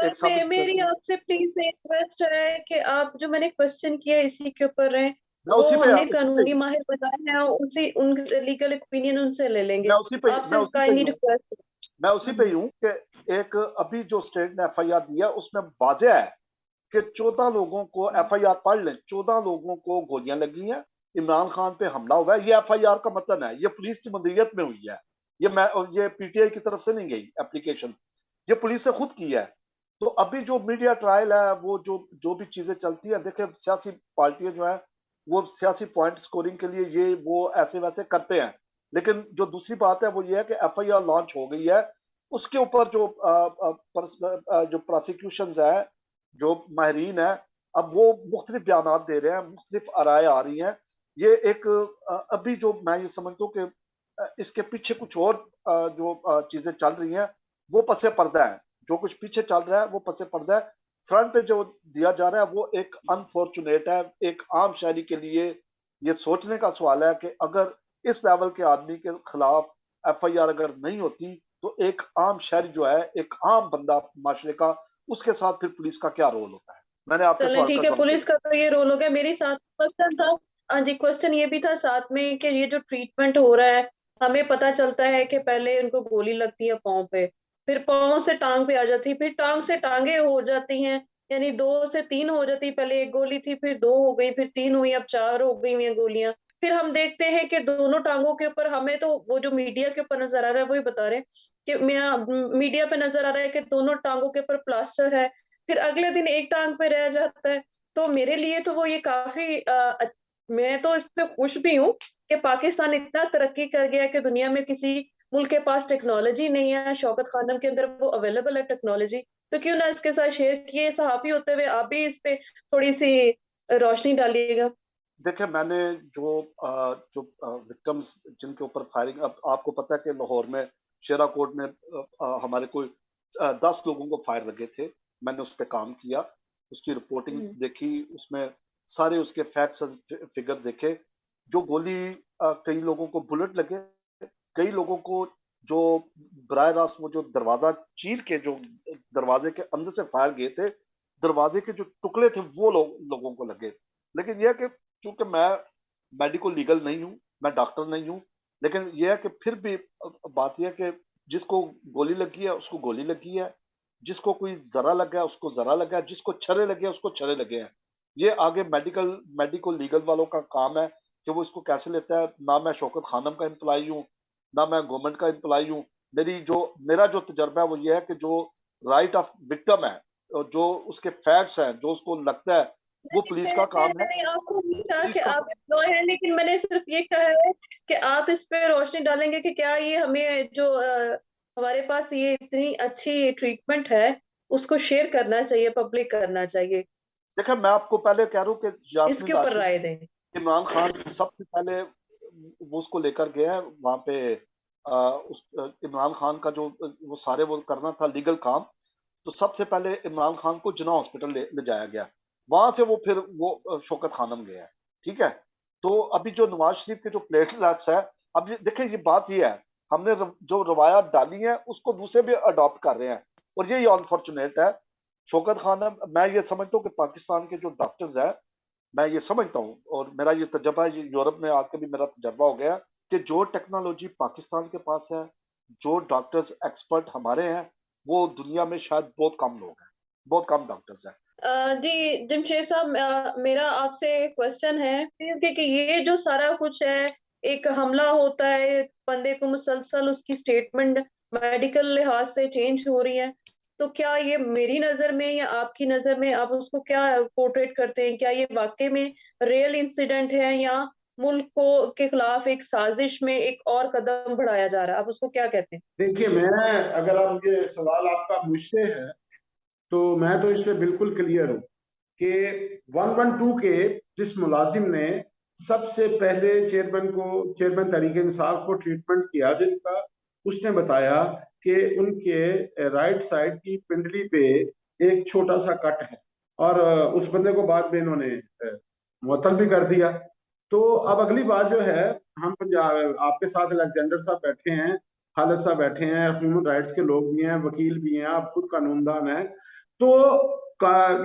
एक साबित मेरी आपसे प्लीज रिक्वेस्ट है कि आप जो मैंने क्वेश्चन किया इसी के ऊपर रहे, मैं वो उसी पे हमें कानूनी माहिर बताए हैं, उसी उन लीगल ओपिनियन उनसे ले लेंगे। मैं उसी पे आपसे काइंडली रिक्वेस्ट। मैं उसी पे ही हूँ कि एक अभी जो स्टेट ने एफआईआर दिया उसमें वाज़ेह है कि 14 लोगों को, एफआईआर पढ़ लें, 14 लोगों को गोलियां लगी हैं, इमरान खान पे हमला हुआ है, ये एफआईआर का मतन है, ये पुलिस की मदीयत में हुई है, ये पीटीआई की तरफ से नहीं गई एप्लीकेशन, ये पुलिस से खुद की है। तो अभी जो मीडिया ट्रायल है, वो जो भी चीजें चलती है, देखिए सियासी पार्टियां जो है वो सियासी पॉइंट स्कोरिंग के लिए ये वो ऐसे वैसे करते हैं, लेकिन जो दूसरी बात है वो ये है कि एफआईआर लॉन्च हो गई है, उसके ऊपर जो प्रोसिक्यूशन है, जो माहरीन है, अब वो मुख्तलिफ बयान दे रहे हैं, मुख्तलिफ आराय आ रही हैं। ये एक अभी जो मैं ये समझता हूँ कि इसके पीछे कुछ और जो चीजें चल रही हैं वो पसे पर्दा है, जो कुछ पीछे चल रहा है वो पसे पर्दा है, फ्रंट पे जो दिया जा रहा है वो एक अनफॉर्चुनेट है। एक आम शहरी के लिए ये सोचने का सवाल है कि अगर इस लेवल के आदमी के खिलाफ एफआईआर अगर नहीं होती तो एक आम शहरी जो है, एक आम बंदा माशरे का, उसके साथ फिर पुलिस का क्या रोल होता है। मैंने आपके चलें सवाल का ठीक है, जवाब पुलिस दिया। का तो ये रोल हो गया। मेरी साथ क्वेश्चन था, हाँ जी, क्वेश्चन ये भी था साथ में कि ये जो ट्रीटमेंट हो रहा है, हमें पता चलता है कि पहले उनको गोली लगती है पाँव पे, फिर पाँव से टांग पे आ जाती है, फिर टांग से टांगे हो जाती हैं, यानी 2 से 3 हो जाती। पहले एक गोली थी, फिर 2 हो गई, फिर 3 हुई, अब 4 हो गई हुई हैं गोलियां। फिर हम देखते हैं कि दोनों टांगों के ऊपर, हमें तो वो जो मीडिया के ऊपर नजर आ रहा है वही बता रहे हैं कि मीडिया पे नजर आ रहा है कि दोनों टांगों के ऊपर प्लास्टर है, फिर अगले दिन एक टांग पे रह जाता है। तो मेरे लिए तो वो ये काफी मैं तो इस पे खुश भी हूँ कि पाकिस्तान इतना तरक्की कर गया है कि दुनिया में किसी मुल्क के पास टेक्नोलॉजी नहीं है, शौकत खानम के अंदर वो अवेलेबल है टेक्नोलॉजी। तो क्यों ना इसके साथ शेयर किए, सहाफी होते हुए आप भी इस पे थोड़ी सी रोशनी डालिएगा। देखिए मैंने जो विक्टिम्स जिनके ऊपर फायरिंग, अब आपको पता है कि लाहौर में शेरा कोट में हमारे कोई 10 लोगों को फायर लगे थे। मैंने उस पर काम किया, उसकी रिपोर्टिंग देखी, उसमें सारे उसके फैक्ट्स फिगर देखे। जो गोली कई लोगों को बुलेट लगे, कई लोगों को जो बराह रास्त वो जो दरवाजा चीर के जो दरवाजे के अंदर से फायर गए थे, दरवाजे के जो टुकड़े थे वो लोगों को लगे। लेकिन यह कि चूंकि मैं मेडिको लीगल नहीं हूँ, मैं डॉक्टर नहीं हूँ, लेकिन यह है कि फिर भी बात यह है कि जिसको गोली लगी है उसको गोली लगी है, जिसको कोई जरा लगा है उसको जरा लगा है, जिसको छरे लगे हैं उसको छरे लगे हैं। ये आगे मेडिको लीगल वालों का काम है कि वो इसको कैसे लेता है। ना मैं शौकत खानम का एम्प्लॉई हूँ, ना मैं गवर्नमेंट का एम्प्लॉई हूँ। मेरा जो तजर्बा है वो ये है कि जो राइट ऑफ विक्टिम है, और जो उसके फैक्ट्स हैं, जो उसको लगता है, वो पुलिस का काम है। मैंने आपको नहीं कहा पुलिस कि का आप एम्प्लॉय हैं, लेकिन मैंने सिर्फ ये कहा है कि आप इस पे रोशनी डालेंगे कि क्या ये हमें जो हमारे पास ये इतनी अच्छी ट्रीटमेंट है उसको शेयर करना चाहिए, पब्लिक करना चाहिए। देखिए मैं आपको पहले कह रहा हूँ कि यास्मीन इसके ऊपर राशिद, राय दें। इमरान खान सबसे पहले वो उसको लेकर गए हैं वहां पे। इमरान खान का जो वो सारे वो करना था लीगल काम, तो सबसे पहले इमरान खान को जिन्ना हॉस्पिटल ले जाया गया, वहां से वो फिर वो शौकत खानम गया है, ठीक है। तो अभी जो नवाज शरीफ के जो प्लेटलेट्स है, अब ये देखिए ये बात ये है, हमने जो रवायात डाली है उसको दूसरे भी अडॉप्ट कर रहे हैं, और ये अनफॉर्चुनेट है। शौकत खानम, मैं ये समझता हूँ कि पाकिस्तान के जो डॉक्टर्स हैं, मैं ये समझता हूँ, और मेरा ये तजर्बा है, यूरोप में आके भी मेरा तजर्बा हो गया कि जो टेक्नोलॉजी पाकिस्तान के पास है, जो डॉक्टर्स एक्सपर्ट हमारे हैं, वो दुनिया में शायद बहुत कम लोग हैं, बहुत कम डॉक्टर्स हैं। जी जमशेद साहब, मेरा आपसे क्वेश्चन है कि ये जो सारा कुछ है, एक हमला होता है, बंदे को मुसलसल उसकी स्टेटमेंट मेडिकल लिहाज से चेंज हो रही है, तो क्या ये मेरी नजर में या आपकी नजर में आप उसको क्या पोर्ट्रेट करते हैं? क्या ये वाकई में रियल इंसिडेंट है या मुल्क को के खिलाफ एक साजिश में एक और कदम बढ़ाया जा रहा है? आप उसको क्या कहते हैं? देखिए, मैं, अगर आप ये सवाल आपका मुझसे है तो मैं तो इस पे बिल्कुल क्लियर हूँ कि 112 के जिस मुलाजिम ने सबसे पहले चेयरमैन तहरीक इंसाफ को ट्रीटमेंट किया जिनका, उसने बताया कि उनके राइट साइड की पिंडली पे एक छोटा सा कट है, और उस बंदे को बाद में इन्होंने मुअत्तल भी कर दिया। तो अब अगली बात जो है, हम पंजाब आपके साथ अलेक्जेंडर साहब बैठे हैं, खालिद साहब बैठे हैं, ह्यूमन राइट्स के लोग भी हैं, वकील भी हैं, आप खुद कानूनदान हैं, तो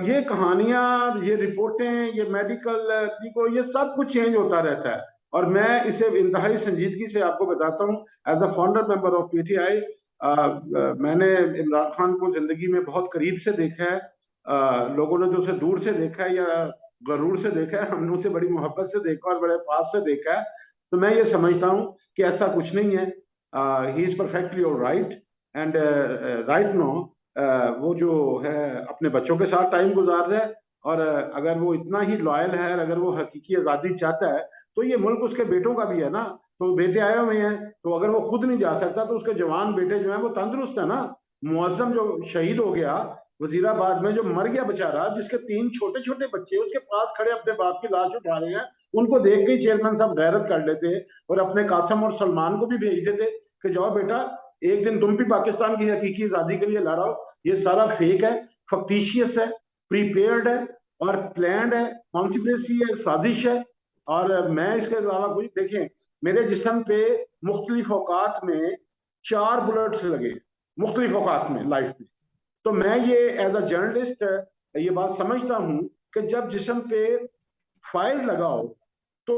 ये कहानियां, ये रिपोर्टें, ये मेडिकल ये सब कुछ चेंज होता रहता है। और मैं इसे इंतहाई संजीदगी से आपको बताता हूँ, as a founder member of PTI, मैंने इमरान खान को जिंदगी में बहुत करीब से देखा है, लोगों ने जो उसे दूर से देखा है या गरूर से देखा है, हमने उसे बड़ी मोहब्बत से देखा और बड़े पास से देखा है। तो मैं ये समझता हूँ कि ऐसा कुछ नहीं है, he is perfectly all right, and right now वो जो है अपने बच्चों के साथ टाइम गुजार रहा है, और अगर वो इतना ही लॉयल है, अगर वो हकीकी आजादी चाहता है, तो ये मुल्क उसके बेटों का भी है ना। तो बेटे आए हुए हैं, तो अगर वो खुद नहीं जा सकता तो उसके जवान बेटे जो हैं वो तंदुरुस्त है ना। मुअज्जम जो शहीद हो गया वजीराबाद में, जो मर गया बेचारा, जिसके 3 छोटे छोटे बच्चे उसके पास खड़े अपने बाप की लाश उठा रहे हैं, उनको देख के चेयरमैन साहब गैरत कर लेते और अपने कासम और सलमान को भी भेज देते कि जाओ बेटा, एक दिन तुम भी पाकिस्तान की हकीकी आजादी के लिए लड़ाओ। ये सारा फेक है, फक्टिशियस है, प्रीपेयर्ड है और प्लान्ड है, कॉन्स्पिरेसी है, साजिश है। और मैं इसके अलावा कुछ, देखें, मेरे जिस्म पे मुख्तलिफ औकात में 4 बुलेट्स लगे, मुख्तलिफ औकात में लाइफ में। तो मैं ये एज अ जर्नलिस्ट ये बात समझता हूं कि जब जिस्म पे फायर लगाओ तो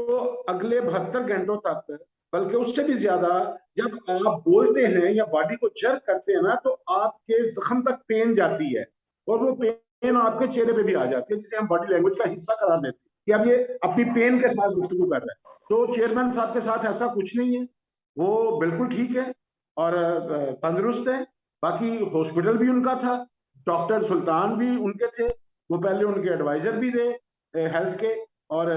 अगले 72 घंटों तक, बल्कि उससे भी ज्यादा, जब आप बोलते हैं या बॉडी को जर्क करते हैं ना, तो आपके जख्म तक पेन जाती है, और वो पेन आपके चेहरे पे भी आ जाती है, जिसे हम बॉडी लैंग्वेज का हिस्सा करार देते हैं कि अब ये अपनी पेन के साथ गुफ्तगू कर रहा है। तो चेयरमैन साहब के साथ ऐसा कुछ नहीं है, वो बिल्कुल ठीक है और तंदुरुस्त है। बाकी हॉस्पिटल भी उनका था, डॉक्टर सुल्तान भी उनके थे, वो पहले उनके एडवाइजर भी रहे हेल्थ के। और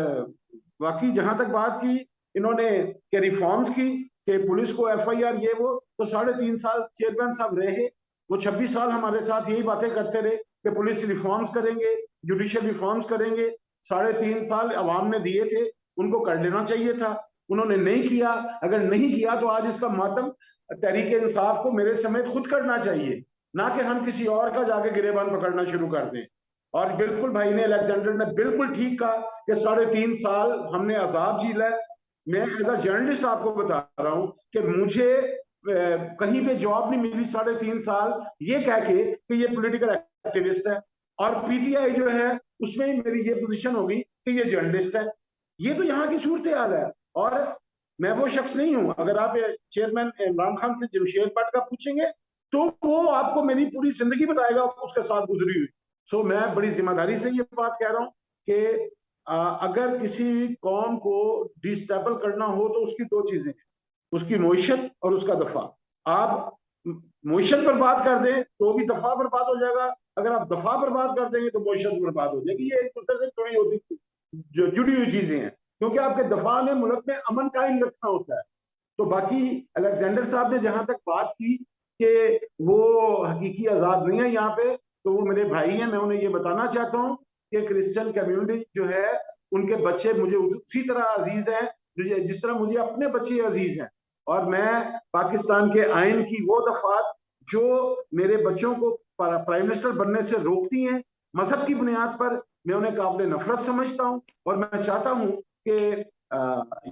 बाकी जहां तक बात की इन्होंने के रिफॉर्म्स की, कि पुलिस को एफआईआर ये वो, तो 3.5 साल चेयरमैन साहब रहे, वो 26 साल हमारे साथ यही बातें करते रहे कि पुलिस रिफॉर्म्स करेंगे, जुडिशियल रिफॉर्म्स करेंगे। 3.5 साल अवाम ने दिए थे, उनको कर लेना चाहिए था, उन्होंने नहीं किया। अगर नहीं किया तो आज इसका मातम तहरीक इंसाफ को मेरे समेत खुद करना चाहिए, ना कि हम किसी और का जाके गिरेबान पकड़ना शुरू कर दें। और बिल्कुल भाई ने, अलेक्जेंडर ने बिल्कुल ठीक कहा कि 3.5 साल हमने अजाब झेला है। मैं एज अ जर्नलिस्ट आपको बता रहा हूं कि मुझे कहीं पे जॉब नहीं मिली 3.5 साल, ये कह के कि ये पॉलिटिकल एक्टिविस्ट है, और पीटीआई जो है उसमें मेरी ये पोजीशन होगी कि ये जर्नलिस्ट है। ये तो यहाँ की सूरत हाल है। और मैं वो शख्स नहीं हूं, अगर आप चेयरमैन इमरान खान से जमशेद भट्ट का पूछेंगे तो वो आपको मेरी पूरी जिंदगी बताएगा उसके साथ गुजरी हुई। सो मैं बड़ी जिम्मेदारी से ये बात कह रहा हूं कि अगर किसी कौम को डिस्टेबल करना हो तो उसकी 2 चीजें, उसकी मईशत और उसका दफा। आप मईशत पर बात कर दें तो भी दफा बर्बाद हो जाएगा, अगर आप दफा पर बात कर देंगे तो मईशत बर्बाद हो जाएगी। ये एक दूसरे से जुड़ी हुई चीजें हैं, क्योंकि आपके दफा ने मुल्क में अमन कायम रखना होता है। तो बाकी अलेक्जेंडर साहब ने जहां तक बात की कि वो हकीकी आजाद नहीं है यहाँ पे, तो वो मेरे भाई हैं, मैं उन्हें ये बताना चाहता हूँ कि क्रिश्चियन कम्युनिटी जो है, उनके बच्चे मुझे उसी तरह अजीज हैं जिस तरह मुझे अपने बच्चे अजीज हैं। और मैं पाकिस्तान के आइन की वो दफात जो मेरे बच्चों को प्राइम मिनिस्टर बनने से रोकती हैं मजहब की बुनियाद पर, मैं उन्हें काबिल नफरत समझता हूँ। और मैं चाहता हूँ कि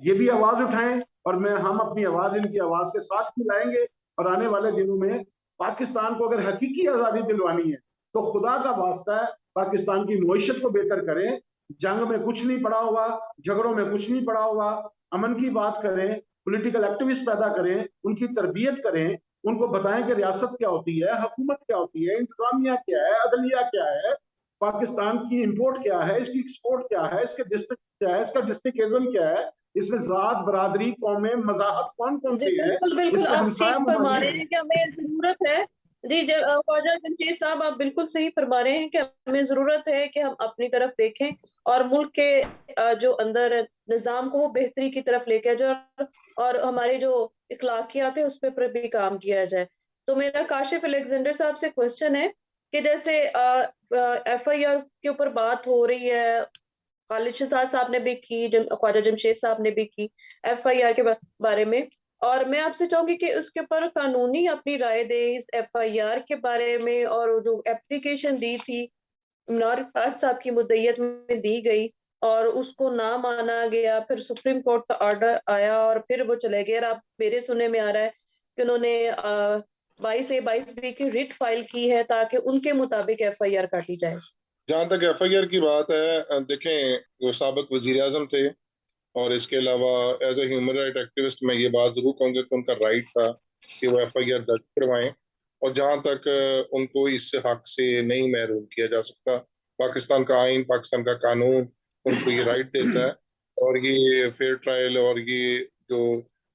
ये भी आवाज उठाएं, और हम अपनी आवाज इनकी आवाज के साथ मिलाएंगे। और आने वाले दिनों में पाकिस्तान को अगर हकीकी आजादी दिलवानी है तो खुदा का वास्ता है पाकिस्तान की मईशत को बेहतर करें। जंग में कुछ नहीं पड़ा हुआ, झगड़ों में कुछ नहीं पड़ा हुआ, अमन की बात करें, पॉलिटिकल एक्टिविस्ट पैदा करें, उनकी तरबियत करें, उनको बताएं कि रियासत क्या होती है, हुकूमत क्या होती है, इंतजामिया क्या है, अदलिया क्या है, पाकिस्तान की इंपोर्ट क्या है, इसकी एक्सपोर्ट क्या है, इसके डिस्ट्रिक्ट क्या है, इसका डिस्ट्रिक्टिज्म क्या है, इसमें जात, बरादरी, कौमें, मजाहब कौन कौन जी से हैं, बिल्कुल बिल्कुल, इसके आप हमसाया ठीक फरमा रहे ममालिक। हैं कि हमें जरूरत है। जी ख्वाजा जमशेद साहब, आप बिल्कुल सही फरमा रहे हैं कि हमें जरूरत है कि हम अपनी तरफ देखें और मुल्क के जो अंदर निजाम को वो बेहतरी की तरफ लेके जाए, और हमारे जो इखलाकियात है उस पर भी काम किया जाए। तो मेरा काशिफ अलेक्जेंडर साहब से क्वेश्चन है कि जैसे एफआईआर के ऊपर बात हो रही है, खालिद शहजाद साहब ने भी की, ख्वाजा जमशेद साहब ने भी की FIR के बारे में। और मैं आपसे चाहूंगी कि उसके ऊपर कानूनी अपनी राय दे इस FIR के बारे में, और जो एप्लीकेशन दी थी इमरान खान साहब की मुद्दईयत में दी गई और उसको ना माना गया, फिर सुप्रीम कोर्ट का ऑर्डर आया और फिर वो चले गए। और आप मेरे सुनने में आ रहा है कि उन्होंने 22A 22B की रिट फाइल की है ताकि उनके मुताबिक FIR काटी जाए। जहाँ तक FIR की बात है, देखें, वो साबिक वजीर आजम थे, और इसके अलावा as a human right activist मैं ये बात जरूर कहूँगा कि उनका राइट था कि वो FIR दर्ज करवाएं, और जहाँ तक उनको इस हक से नहीं महरूम किया जा सकता। पाकिस्तान का आइन, पाकिस्तान का कानून उनको ये राइट देता है, और ये फेयर ट्रायल और ये जो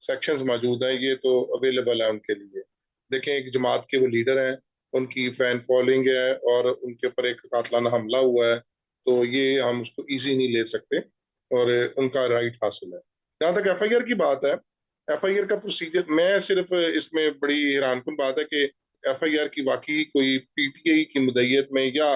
सेक्शंस मौजूद हैं ये तो अवेलेबल है उनके लिए। देखें, एक जमात के वो लीडर हैं, उनकी फैन फॉलोइंग है, और उनके ऊपर एक कातलाना हमला हुआ है, तो ये हम उसको इजी नहीं ले सकते, और उनका राइट हासिल है। जहाँ तक FIR की बात है, FIR का प्रोसीजर, मैं सिर्फ इसमें बड़ी हैरानकुन बात है कि FIR की वाकई कोई PTI की मुद्दईयत में या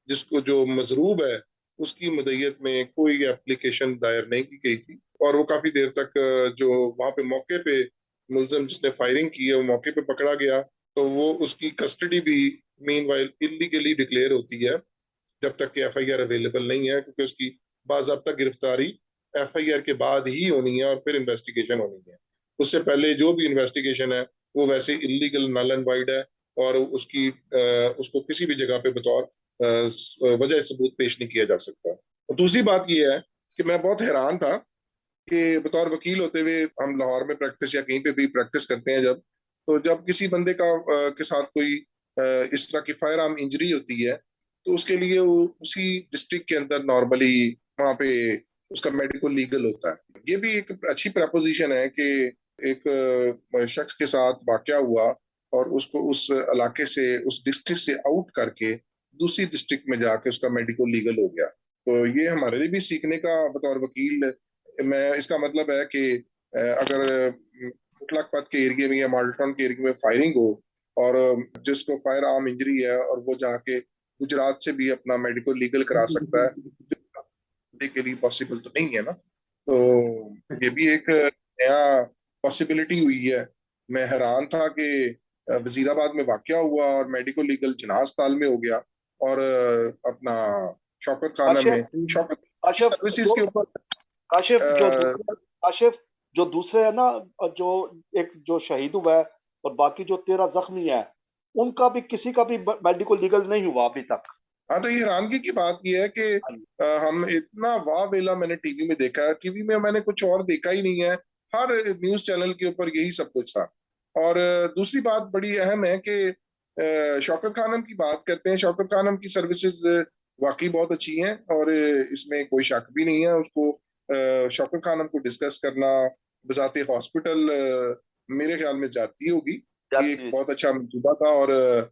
जिसको जो मजरूब है उसकी मुद्दईयत में कोई एप्लीकेशन दायर नहीं की गई थी, और वो काफी देर तक जो वहां पे मौके पे मुलजिम जिसने फायरिंग की है वो मौके पे पकड़ा गया, तो वो उसकी कस्टडी भी मीनवाइल इलीगली डिक्लेयर होती है जब तक कि FIR अवेलेबल नहीं है, क्योंकि उसकी बाज़ाब्ता गिरफ्तारी FIR के बाद ही होनी है और फिर इन्वेस्टिगेशन होनी है। उससे पहले जो भी इन्वेस्टिगेशन है वो वैसे इलीगल, नल एंड वाइड है, और उसको किसी भी जगह पे बतौर वजह सबूत पेश नहीं किया जा सकता। और दूसरी बात ये है कि मैं बहुत हैरान था कि बतौर वकील होते हुए हम लाहौर में प्रैक्टिस या कहीं पे भी प्रैक्टिस करते हैं जब, तो जब किसी बंदे के साथ कोई इस तरह की फायर आर्म इंजरी होती है, तो उसके लिए वो उसी डिस्ट्रिक्ट के अंदर नॉर्मली वहाँ पे उसका मेडिकल लीगल होता है। ये भी एक अच्छी प्रपोजिशन है कि एक शख्स के साथ वाकया हुआ और उसको उस इलाके से, उस डिस्ट्रिक्ट से आउट करके दूसरी डिस्ट्रिक्ट में जाके उसका मेडिकल लीगल हो गया। तो ये हमारे लिए भी सीखने का बतौर वकील, मैं इसका मतलब है कि अगर मुतलक के एरिया में या माल्टन के एरिया में फायरिंग हो, और जिसको फायर आर्म इंजरी है और वो जाके गुजरात से भी अपना मेडिकल लीगल करा सकता है, के लिए पॉसिबल तो नहीं है ना। तो ये भी एक नया पॉसिबिलिटी हुई है। मैं हैरान था कि वजीराबाद में वाकया हुआ और मेडिकल लीगल जिनाज ताल में हो गया, और अपना शौकत खाना में काशिफ शौकत काशिफ सर्विसेज जो के ऊपर काशिफ जो अ, दूसरे काशिफ जो दूसरे है ना, जो एक जो शहीद हुआ है और बाकी जो 13 जख्मी है, उनका भी किसी का भी मेडिकल लीगल नहीं हुआ अभी तक। हाँ, तो ये हैरानगी की बात ये है कि हम इतना वाह वेला मैंने टीवी में देखा है, टीवी में मैंने कुछ और देखा ही नहीं है, हर न्यूज चैनल के ऊपर यही सब कुछ था। और दूसरी बात बड़ी अहम है कि शौकत खानम की बात करते हैं, शौकत खानम की सर्विसेज वाकई बहुत अच्छी हैं, और इसमें कोई शक भी नहीं है। उसको शौकत खानम को डिस्कस करना बजाते हॉस्पिटल मेरे ख्याल में जाती होगी। ये एक बहुत अच्छा मंसूबा था, और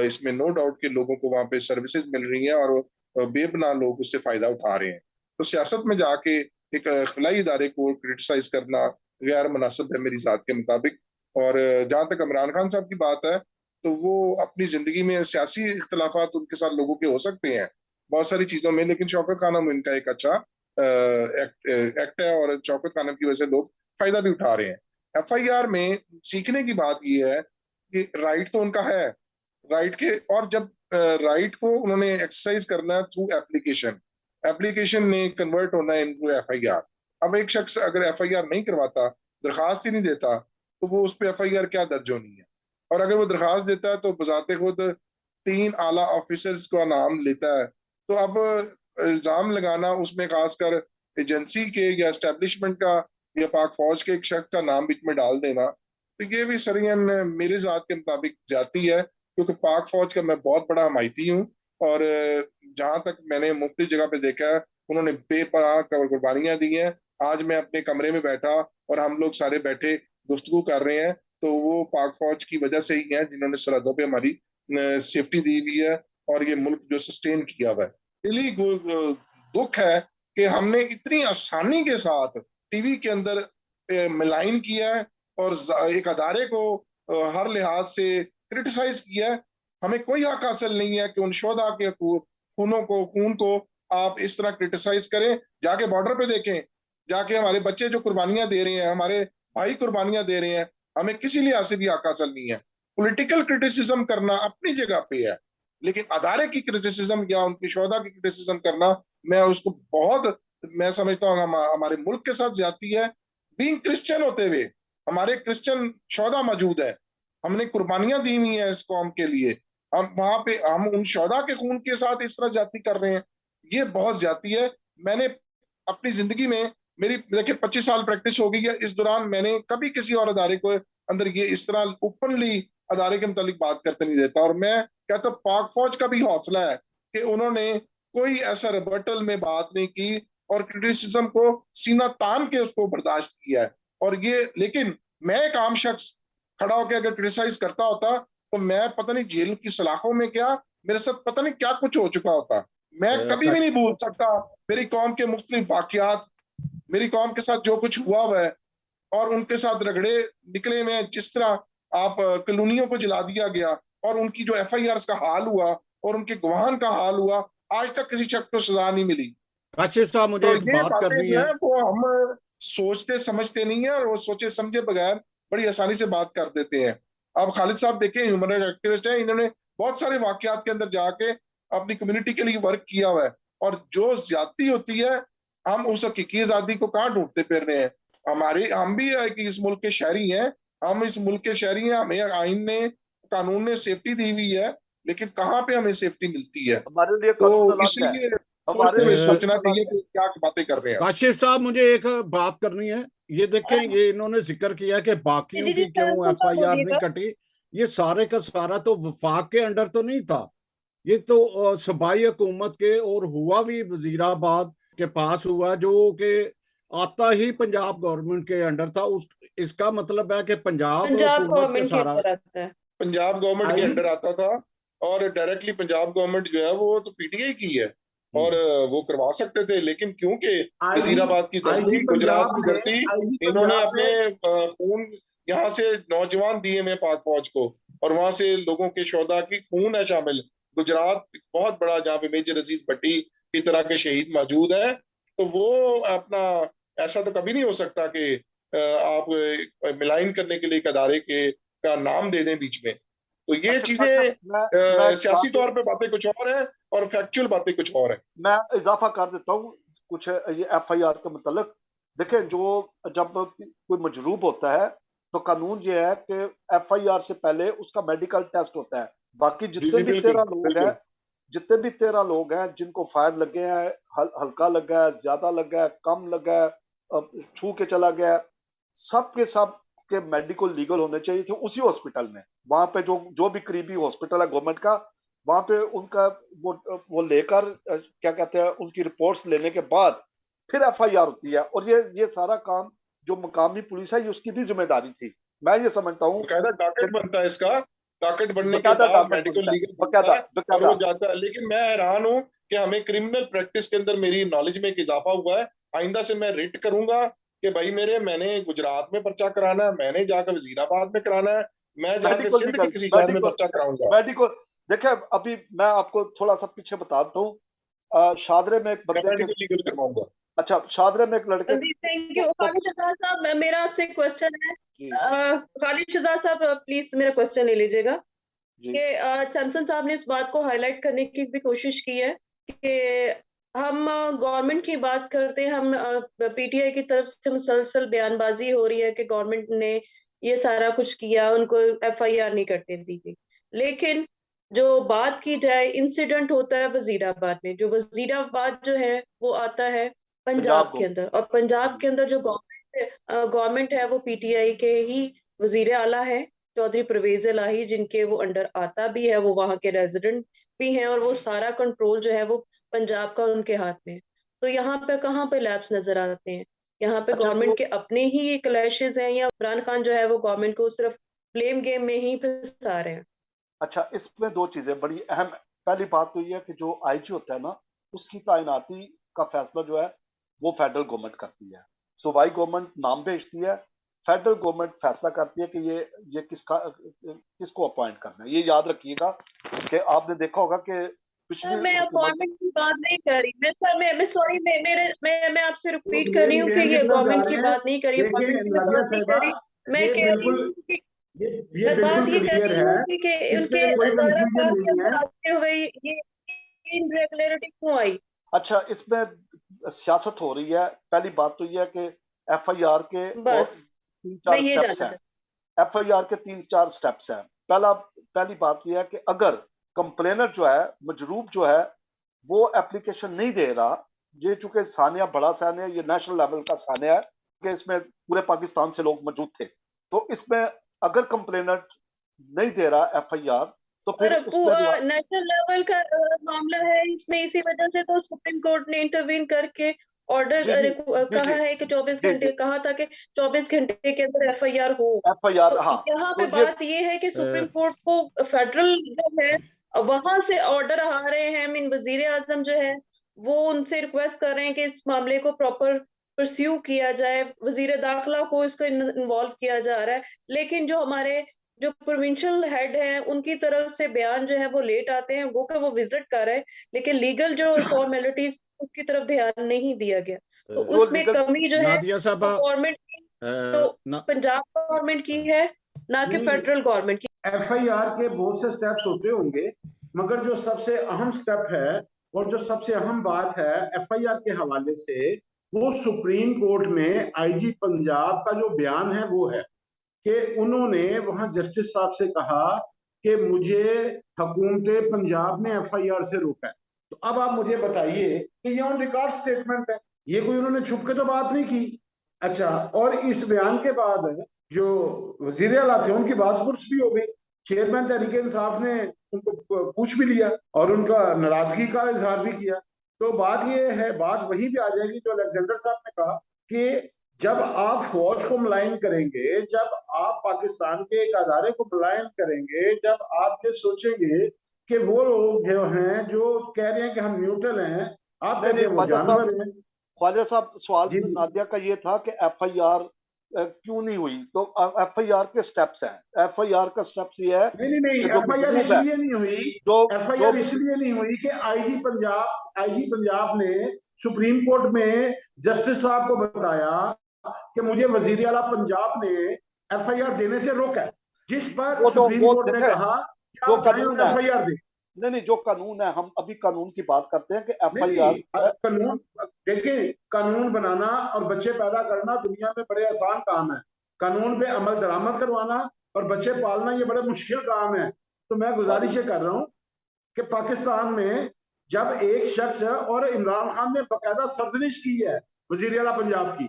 इसमें नो डाउट के लोगों को वहां पे सर्विसेज मिल रही हैं, और बेपनाह लोग उससे फायदा उठा रहे हैं। तो सियासत में जाके एक खिलाई इदारे को क्रिटिसाइज करना गैर मुनासिब है मेरी जात के मुताबिक। और जहां तक इमरान खान साहब की बात है, तो वो अपनी जिंदगी में सियासी इख्तलाफात उनके साथ लोगों के हो सकते हैं बहुत सारी चीजों में, लेकिन शौकत खानम इनका एक अच्छा एक्ट है, और शौकत खानम की वजह से लोग फायदा भी उठा रहे हैं। FIR में सीखने की बात यह है कि राइट तो उनका है, राइट के, और जब राइट को उन्होंने एक्सरसाइज करना है थ्रू एप्लीकेशन, एप्लीकेशन ने कन्वर्ट होना है इनटू FIR। अब एक शख्स अगर FIR नहीं करवाता, दरखास्त ही नहीं देता, तो वो उस पर FIR क्या दर्ज होनी है। और अगर वो दरखास्त देता है तो बजाते खुद 3 आला ऑफिसर्स का नाम लेता है, तो अब इल्जाम लगाना उसमें खासकर एजेंसी के या एस्टेब्लिशमेंट का या पाक फौज के एक शख्स का नाम बीच में डाल देना, तो ये भी सरियन मेरे जात के मुताबिक जाती है, क्योंकि पाक फौज का मैं बहुत बड़ा हमायती हूँ। और जहां तक मैंने मुख्तलिफ जगह पे देखा है, उन्होंने बेपनाह कुर्बानियां दी हैं। आज मैं अपने कमरे में बैठा और हम लोग सारे बैठे गुफ्तगू कर रहे हैं, तो वो पाक फौज की वजह से ही है जिन्होंने सरहदों पे हमारी सेफ्टी दी हुई है, और ये मुल्क जो सस्टेन किया हुआ है। रियली दुख है कि हमने इतनी आसानी के साथ टीवी के अंदर मिलाइन किया है, और एक अदारे को हर लिहाज से क्रिटिसाइज किया है। हमें कोई हक हासिल नहीं है कि उन शोधा के खून को आप इस तरह क्रिटिसाइज करें? जाके बॉर्डर पे देखें, जाके हमारे बच्चे जो कुर्बानियां दे रहे हैं, हमारे भाई कुर्बानियां दे रहे हैं, हमें किसी लिहाज से भी आका असल नहीं है। पॉलिटिकल क्रिटिसिज्म करना अपनी जगह पे है, लेकिन अदारे की क्रिटिसिज्म या उनकी शोहदा की क्रिटिसिज्म करना, मैं उसको बहुत, मैं समझता हूँ हमारे मुल्क के साथ ज्यादती है। बीइंग क्रिश्चियन होते हुए हमारे क्रिश्चियन शोहदा मौजूद है, हमने कुर्बानियां दी हुई हैं इस कौम के लिए, हम वहां पे हम उन शोहदा के खून के साथ इस तरह ज्यादती कर रहे हैं, ये बहुत ज्यादती है। मैंने अपनी जिंदगी में, मेरी देखिए 25 साल प्रैक्टिस हो गई है, इस दौरान मैंने कभी किसी और अदारे को अंदर ये इस तरह ओपनली अदारे के मुतालिक बात करते नहीं देता। और मैं कहता हूँ पाक फौज का भी हौसला है कि उन्होंने कोई ऐसा रिबर्टल में बात नहीं की और क्रिटिसिज्म को सीना तान के उसको बर्दाश्त किया है। और ये, लेकिन मैं एक आम शख्स खड़ा होकर अगर क्रिटिसाइज करता होता तो मैं पता नहीं जेल की सलाखों में क्या, मेरे साथ पता नहीं क्या कुछ हो चुका होता। मैं कभी भी नहीं भूल सकता मेरी कौम के मुख्तलिफ वाकयात, मेरी कौम के साथ जो कुछ हुआ है और उनके साथ रगड़े निकले में, जिस तरह आप कॉलोनियों को जला दिया गया और उनकी जो FIR का हाल हुआ और उनके गवाहान का हाल हुआ, आज तक किसी शख्स को सजा नहीं मिली। काशिफ साहब, मुझे तो एक ये बात बातें करनी जो है। है वो हम सोचते समझते नहीं है, और वो सोचे समझे बगैर बड़ी आसानी से बात कर देते हैं। अब खालिद साहब देखें, ह्यूमन राइट एक्टिविस्ट है, इन्होंने बहुत सारे वाकयात के अंदर जाके अपनी कम्युनिटी के लिए वर्क किया हुआ है, और जो ज्यादती होती है हम उस हकीकी आजादी को कहाँ ढूंढते फिर रहे हैं। हम भी इस मुल्क के शहरी हैं, हम इस मुल्क के शहरी हैं, हमें आइन ने, कानून ने सेफ्टी दी हुई है, लेकिन कहाँ पे हमें सेफ्टी मिलती है। हमारे लिए तो कानून अलग है, इसलिए हमारे सोचते हुए लिए सोचना कानून अलग चाहिए है। कि क्या बातें कर रहे हैं। काशिफ साहब, मुझे एक बात करनी है। ये देखें, ये इन्होंने जिक्र किया कि बाकियों जी जी की क्यों सैमसन साहब FIR नहीं बोलिएगा। कटी। ये सारे का सारा तो वफाक के अंडर तो नहीं था, ये तो सूबाई हुकूमत के, और हुआ भी वजीराबाद के पास हुआ, जो कि आता ही पंजाब गवर्नमेंट के अंडर था। उस इसका मतलब है कि पंजाब पंजाब हुकूमत के गवर्नमेंट के सारा। अंदर आता है। पंजाब गवर्नमेंट के आई अंडर आता था, और डायरेक्टली पंजाब गवर्नमेंट जो है वो तो PTI की है, और वो करवा सकते थे, लेकिन क्योंकि आईजी वजीराबाद की आईजी धरती, गुजरात पंजाब की ने धरती, आईजी इन्होंने पंजाब अपने ने खून यहाँ से नौजवान दिए में पाक फौज को, और वहां से लोगों के शोहदा की खून है शामिल। गुजरात बहुत बड़ा, जहाँ पे मेजर अजीज भट्टी की तरह के शहीद मौजूद है, तो वो अपना, ऐसा तो कभी नहीं हो सकता कि आप मिलाइन करने के लिए एक अदारे के का नाम दे दें बीच में। तो ये अच्छा चीजें, काशिफ, मैं एक सियासी बात, तौर पे बातें कुछ और है और फैक्चुअल बातें कुछ और है। मैं इजाफा कर देता हूँ कुछ ये FIR के मतलब। देखें, जो जब कोई मजरूब होता है तो कानून ये है कि FIR से पहले उसका मेडिकल टेस्ट होता है। बाकी जी जितने जी, भी बिल्कुल 13 लोग हैं, बिल्कुल। जितने भी 13 लोग हैं जिनको फायर लगे हैं, हल्का लगा है, ज्यादा लगा है, कम लगा है, छू के चला गया है, सब के सब के मेडिकल लीगल होने चाहिए थे उसी हॉस्पिटल में। वहां पे जो जो भी करीबी हॉस्पिटल है गवर्नमेंट का, वहां पे उनका वो लेकर क्या कहते हैं, उनकी रिपोर्ट्स लेने के बाद फिर FIR होती है। और ये सारा काम जो मकामी पुलिस है, ये उसकी भी जिम्मेदारी थी। मैं ये समझता हूँ बकायदा डॉकेट कि बनता है इसका, डॉकेट बनने के बकायदा बाद डॉक्यूमेंट मेडिकल बनता है, लीगल बनता बकायदा है, और वो बकायदा। जाता है। लेकिन मैं हैरान हूं कि हमें क्रिमिनल प्रैक्टिस के अंदर मेरी नॉलेज में एक इजाफा हुआ है। आइंदा से मैं रिट करूंगा कि भाई मैंने गुजरात में पर्चा कराना है, मैंने जाकर वजीराबाद में कराना है, मैं जाकर मेडिकल सिंध के लीगल, किसी शहर में पर्चा कराऊंगा। मेडिकल। देखिए, अभी मैं आपको थोड़ा सा पीछे बताता हूँ। शादरे में एक मैं बंदे के, मेडिकल लीगल करवाऊंगा। अच्छा, शादरे में एक लड़के जी थैंक यू। को खालिद शहजाद साहब, मेरा आपसे एक क्वेश्चन है। जी खालिद शहजाद साहब, प्लीज मेरा क्वेश्चन ले लीजिएगा। जी कि सैमसन साहब ने इस बात को हाईलाइट करने की भी कोशिश की है कि हम गवर्नमेंट की बात करते हैं, हम PTI की तरफ से मुसलसल बयानबाजी हो रही है कि गवर्नमेंट ने ये सारा कुछ किया, उनको FIR नहीं करते दी गई। लेकिन जो बात की जाए, इंसिडेंट होता है वजीराबाद में, जो वजीराबाद जो है वो आता है पंजाब पंजाब को के अंदर, और पंजाब के अंदर जो गवर्नमेंट है वो PTI के ही वजीर आला है, चौधरी परवेज इलाही, जिनके वो अंडर आता भी है, वो वहां के रेजिडेंट भी हैं, और वो सारा कंट्रोल जो है वो पंजाब का उनके हाथ में है। तो यहाँ पे कहाँ पे लैब्स नजर आते हैं? यहाँ पे अच्छा गवर्नमेंट जो के अपने ही क्लैशेस हैं, या इमरान खान जो है वो गवर्नमेंट को सिर्फ ब्लेम गेम में ही फंसा रहे हैं? अच्छा, इसमें दो चीजें बड़ी अहम है। पहली बात तो ये है कि जो IG होता है ना, उसकी तैनाती का फैसला जो है वो फेडरल गवर्नमेंट करती है। सूबाई गवर्नमेंट नाम भेजती है, फेडरल गवर्नमेंट फैसला करती है कि ये किसको अपॉइंट करना है। ये याद रखिएगा कि आपने देखा होगा कि पिछली मैं हुकूमत। अपॉइंटमेंट की बात नहीं कर रही, मैं सर मैं सॉरी, मैं आपसे वो रिपीट कर रही मेन हूँ कि मेन की ये तरफ जा गवर्नमेंट की रहे हैं। बात नहीं करी, देखिए अपॉइंटमेंट की मैं नादिया बात नहीं साहिबा, करी। मैं ये कह रही बिल्कुल हूँ कि ये मैं बात बिल्कुल ये कर क्लियर रही है, हूँ कि उनके इसमें कोई सारा कंफ्यूजन काम के नहीं है। अंदर आते हुए ये इनरेगुलरिटी क्यों आई? अच्छा, इसमें सियासत हो रही है। पहली बात तो यह है कि एफआईआर के और बस 3-4 मैं ये स्टेप्स जानना हैं। एफआईआर के 3-4 स्टेप्स हैं। पहली बात यह है कि अगर कंप्लेनर जो है, मजरूब जो है, वो एप्लीकेशन नहीं दे रहा, ये चूंकि सानिया बड़ा सानिया, ये नेशनल लेवल का सानिया है कि इसमें पूरे पाकिस्तान से लोग मौजूद थे, तो इसमें अगर कंप्लेनर नहीं दे रहा एफआईआर तो फिर और उसमें जो है नेशनल लेवल का मामला है इसमें, इसी वजह से तो सुप्रीम कोर्ट ने इंटरवीन करके ऑर्डर जी जी जी कहा जी है कि 24 जी घंटे, जी कहा था कि 24 घंटे के अंदर एफआईआर हो। एफआईआर, तो हाँ। यहाँ तो पे बात ये है कि सुप्रीम कोर्ट को फेडरल जो है वहां से ऑर्डर आ रहे हैं। मीन वजीर आजम जो है वो उनसे रिक्वेस्ट कर रहे हैं कि इस मामले को प्रॉपर परस्यू किया जाए, वजीर दाखिला को इसको इन्वॉल्व किया जा रहा है, लेकिन जो हमारे जो प्रोविंशियल हेड हैं उनकी तरफ से बयान जो है वो लेट आते हैं, वो कि वो विजिट कर रहे हैं, लेकिन लीगल जो फॉर्मेलिटीज उसकी तरफ ध्यान नहीं दिया गया। तो जो उसमें लीगल कमी जो है नादिया साहबा, वो गवर्नमेंट की, तो पंजाब गवर्नमेंट की है, ना कि नहीं, फेडरल गवर्नमेंट की। एफआईआर के बहुत से स्टेप्स होते होंगे, मगर जो सबसे अहम स्टेप है और जो सबसे अहम बात है एफआईआर के हवाले से, वो सुप्रीम कोर्ट में आईजी पंजाब का जो बयान है वो है कि उन्होंने वहां जस्टिस साहब से कहा कि मुझे हुकूमत पंजाब ने एफआईआर से रोका है। तो अब आप मुझे बताइए कि ये ऑन रिकॉर्ड स्टेटमेंट है, ये कोई उन्होंने छुप के तो बात नहीं की। अच्छा, और इस बयान के बाद जो वजीर आला थे उनकी बात पुरस भी हो गई, चेयरमैन तहरीक इंसाफ ने उनको पूछ भी लिया और उनका नाराजगी का इजहार भी किया। तो बात ये है, बात वहीं पे आ जाएगी जो अलेक्जेंडर साहब ने कहा कि जब आप फौज को मुलायम करेंगे, जब आप पाकिस्तान के एक अदारे को मुलायम करेंगे, जब आप ये सोचेंगे कि वो लोग जो हैं जो कह रहे हैं कि हम न्यूट्रल हैं, आप नहीं कहते नहीं, हैं वो जानवर हैं। ख्वाजा साहब, सवाल जी नादिया का ये था कि एफआईआर क्यों नहीं हुई। तो एफआईआर के स्टेप्स हैं। एफआईआर का स्टेप्स ये है नहीं नहीं नहीं, कि जो एफआईआर मजरूब है, इसलिए नहीं हुई, जो जो एफआईआर इसलिए नहीं हुई कि आईजी पंजाब ने सुप्रीम कोर्ट में जस्टिस साहब को बताया कि मुझे वजीर आला पंजाब ने एफआईआर देने से रोका है, जिस पर सुप्रीम वो कोर्ट ने देखे, कहा कि जो आप जाएं कानून और है, एफआईआर दें। नहीं, जो कानून है, हम अभी कानून की बात करते हैं कि नहीं एफआईआर नहीं, कानून देखिए, कानून बनाना और बच्चे पैदा करना दुनिया में बड़े आसान काम है, कानून पे अमल दरामद करवाना और बच्चे पालना ये बड़ा मुश्किल काम है। तो मैं गुजारिश ये कर रहा हूँ कि पाकिस्तान में जब एक शख्स और इमरान खान ने बाकायदा सरजनिश की है वजीर आला पंजाब की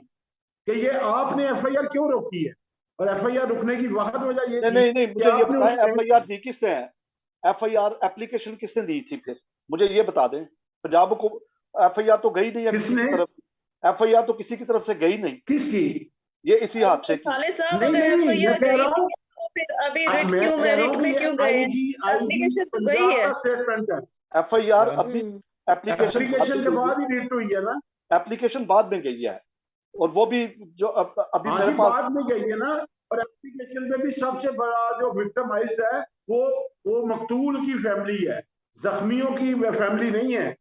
कि ये आपने एफआईआर क्यों रोकी है, और एफआईआर रुकने की वाहद वजह ये नहीं थी नहीं नहीं, कि मुझे ये आपने बताएं उसमें एफआईआर दी किसने है? एफआईआर एप्लीकेशन किसने दी थी? फिर मुझे ये बता दें। पंजाब को एफआईआर तो गई नहीं है किसी किसने की तरफ, एफआईआर तो किसी की तरफ से गई नहीं, किसकी। ये इसी हादसे की। साले साहब, नहीं अगर नहीं, मैं एफआईआर कह गई रहा थी हूँ, तो फिर अभी रिट मैं क्यों, कह रहा हूँ रिट कि में ये क्यों गए हैं? आईजी एप्लीकेशन तो गई पंजाब है। का स्टेटमेंट है। एफआईआर अभी एप्लीकेशन बाद एप्लीकेशन में के गई बाद ही रीट हुई है ना। है, एप्लीकेशन बाद में गई है, और वो भी जो अभी हाँ मेरे जी, पास। बाद में गई है ना। और एप्लीकेशन में भी सबसे बड़ा जो विक्टिमाइज्ड है वो मकतूल की फैमिली है, जख्मियों की फैमिली नहीं है।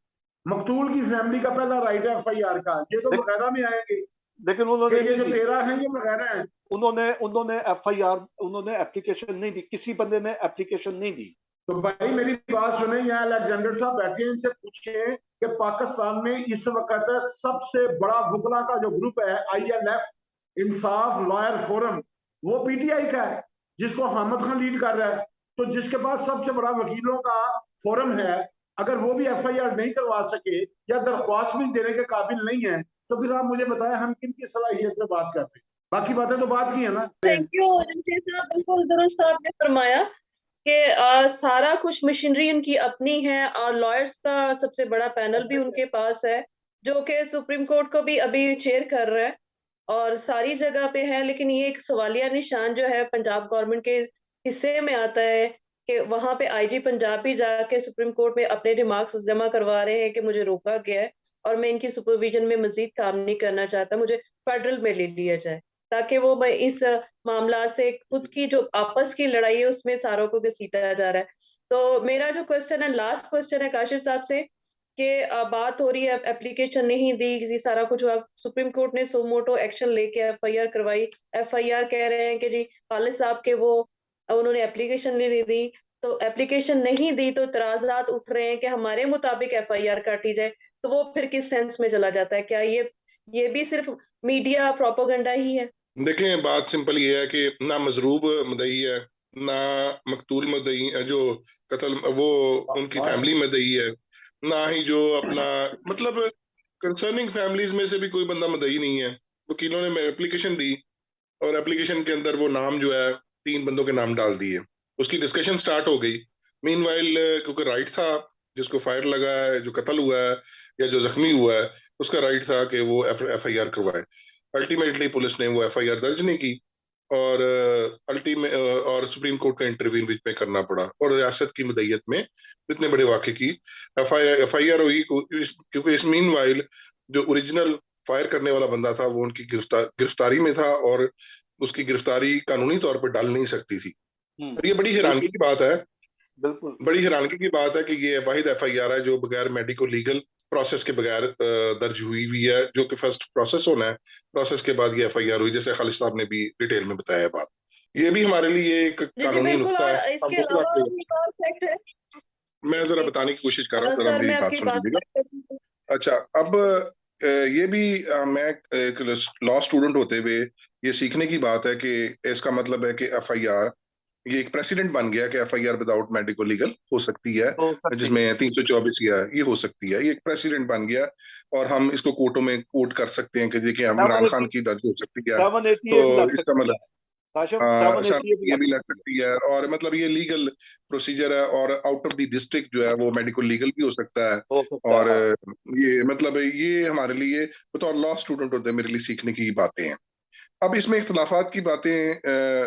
मकतूल की फैमिली का पहला राइट है एफआईआर का, ये तो वगैरह में आएंगे लेकिन कि उन्होंने ये नहीं जो दी, 13 हैं ये वगैरह हैं। उन्होंने एफआईआर, उन्होंने एप्लीकेशन नहीं दी, किसी बंदे ने एप्लीकेशन नहीं दी। तो भाई मेरी बात सुने, यहाँ अलेक्जेंडर साहब बैठे हैं, इनसे पूछे कि पाकिस्तान में इस वक्त सबसे बड़ा वकला का जो ग्रुप है आईएलएफ, इंसाफ लॉयर फोरम, वो पीटीआई का है, जिसको हामिद खान लीड कर रहा है। तो जिसके पास सबसे बड़ा वकीलों का फोरम है, अगर वो भी एफआईआर नहीं करवा सके या दरख्वास्त भी देने के काबिल नहीं है, तो फिर आप मुझे बताएं हम किन की सलाहियत में बात कर रहे हैं। बाकी बातें तो बात की है ना। थैंक यू जमशेद साहब, बिल्कुल दुरुस्त आपने फरमाया कि सारा कुछ मशीनरी उनकी अपनी है और लॉयर्स का सबसे बड़ा पैनल भी उनके पास है, जो कि सुप्रीम कोर्ट को भी अभी चेयर कर रहा है और सारी जगह पे है। लेकिन ये एक सवालिया निशान जो है पंजाब गवर्नमेंट के हिस्से में आता है कि वहां पे आईजी पंजाब भी जाके सुप्रीम कोर्ट में अपने रिमार्क्स जमा करवा रहे हैं कि मुझे रोका गया है और मैं इनकी सुपरविजन में मजीद काम नहीं करना चाहता, मुझे फेडरल में ले लिया जाए ताकि वो इस मामला से खुद की जो आपस की लड़ाई है उसमें सारों को घसीटा जा रहा है। तो मेरा जो क्वेश्चन है, लास्ट क्वेश्चन है काशिफ साहब से, कि बात हो रही है एप्लीकेशन नहीं दी, ये सारा कुछ हुआ, सुप्रीम कोर्ट ने सोमोटो एक्शन लेके एफआईआर करवाई, एफआईआर कह रहे हैं कि जी खालिद साहब के वो उन्होंने एप्लीकेशन नहीं दी, तो एप्लीकेशन नहीं दी तो इतराजात उठ रहे हैं कि हमारे मुताबिक एफआईआर काटी जाए, तो वो फिर किस सेंस में चला जाता है? क्या ये भी सिर्फ मीडिया प्रोपेगेंडा ही है? देखें, बात सिंपल ये है कि ना मजरूब मुद्दई है, ना मकतूल मुद्दई जो कत्ल वो उनकी फैमिली मुद्दई है, ना ही जो अपना मतलब कंसर्निंग फैमिलीज में से भी कोई बंदा मुद्दई नहीं है। वकीलों ने एप्लीकेशन दी और एप्लीकेशन के अंदर वो नाम जो है 3 बंदों के नाम डाल दिए, उसकी डिस्कशन स्टार्ट हो गई। मीनवाइल क्योंकि राइट था, जिसको फायर लगा है, जो कत्ल हुआ है या जो जख्मी हुआ है, उसका राइट था कि वो एफआईआर करवाए। अल्टीमेटली पुलिस ने वो एफआईआर दर्ज नहीं की और और सुप्रीम कोर्ट का इंटरव्यून बीच में करना पड़ा और रियासत की मदय्यत में इतने बड़े वाक़े की एफआईआर हुई क्योंकि इस मीनवाइल जो ओरिजिनल फायर करने वाला बंदा था वो उनकी गिरफ्तारी में था और उसकी गिरफ्तारी कानूनी तौर पर डाल नहीं सकती थी। और ये बड़ी हैरानगी की बात है, बिल्कुल बड़ी हैरानगी की बात है कि ये वाहिद एफआईआर है जो बगैर मेडिको लीगल प्रोसेस के बगैर दर्ज हुई है, जो कि फर्स्ट प्रोसेस होना है, प्रोसेस के बाद ये एफआईआर हुई, जैसे खालिद साहब ने भी डिटेल में बताया बात। ये भी हमारे लिए एक जी कानूनी बिल्कुल। नुक्ता और है। इसके अलावा एक और फैक्ट है। मैं जरा जी बताने की कोशिश कर रहा हूँ, जरा सर, मेरी मैं बात आपकी सुन बात लीजिएगा। अच्छा, अब ये भी मैं एक लॉ स्टूडेंट होते हुए ये सीखने की बात है कि इसका मतलब है कि एफआईआर ये एक प्रेसिडेंट बन गया कि एफआईआर विदाउट मेडिको लीगल हो सकती है, हो सकती जिसमें है। 324 या ये हो सकती है, ये एक प्रेसिडेंट बन गया और हम इसको कोर्टों में कोर्ट कर सकते हैं कि देखिए इमरान खान की दर्ज हो सकती है, 780 भी तो लग इसका सकती है मतलब काशिफ, हाँ, 780 भी ये लग भी लग सकती है। सकती है और मतलब ये लीगल प्रोसीजर है और आउट ऑफ द डिस्ट्रिक्ट जो है वो मेडिकल लीगल भी हो सकता है। हो सकता है, और हाँ। ये मतलब ये हमारे लिए बतौर लॉ स्टूडेंट होते हैं मेरे लिए सीखने की बातें हैं। अब इसमें इख्तलाफात की बातें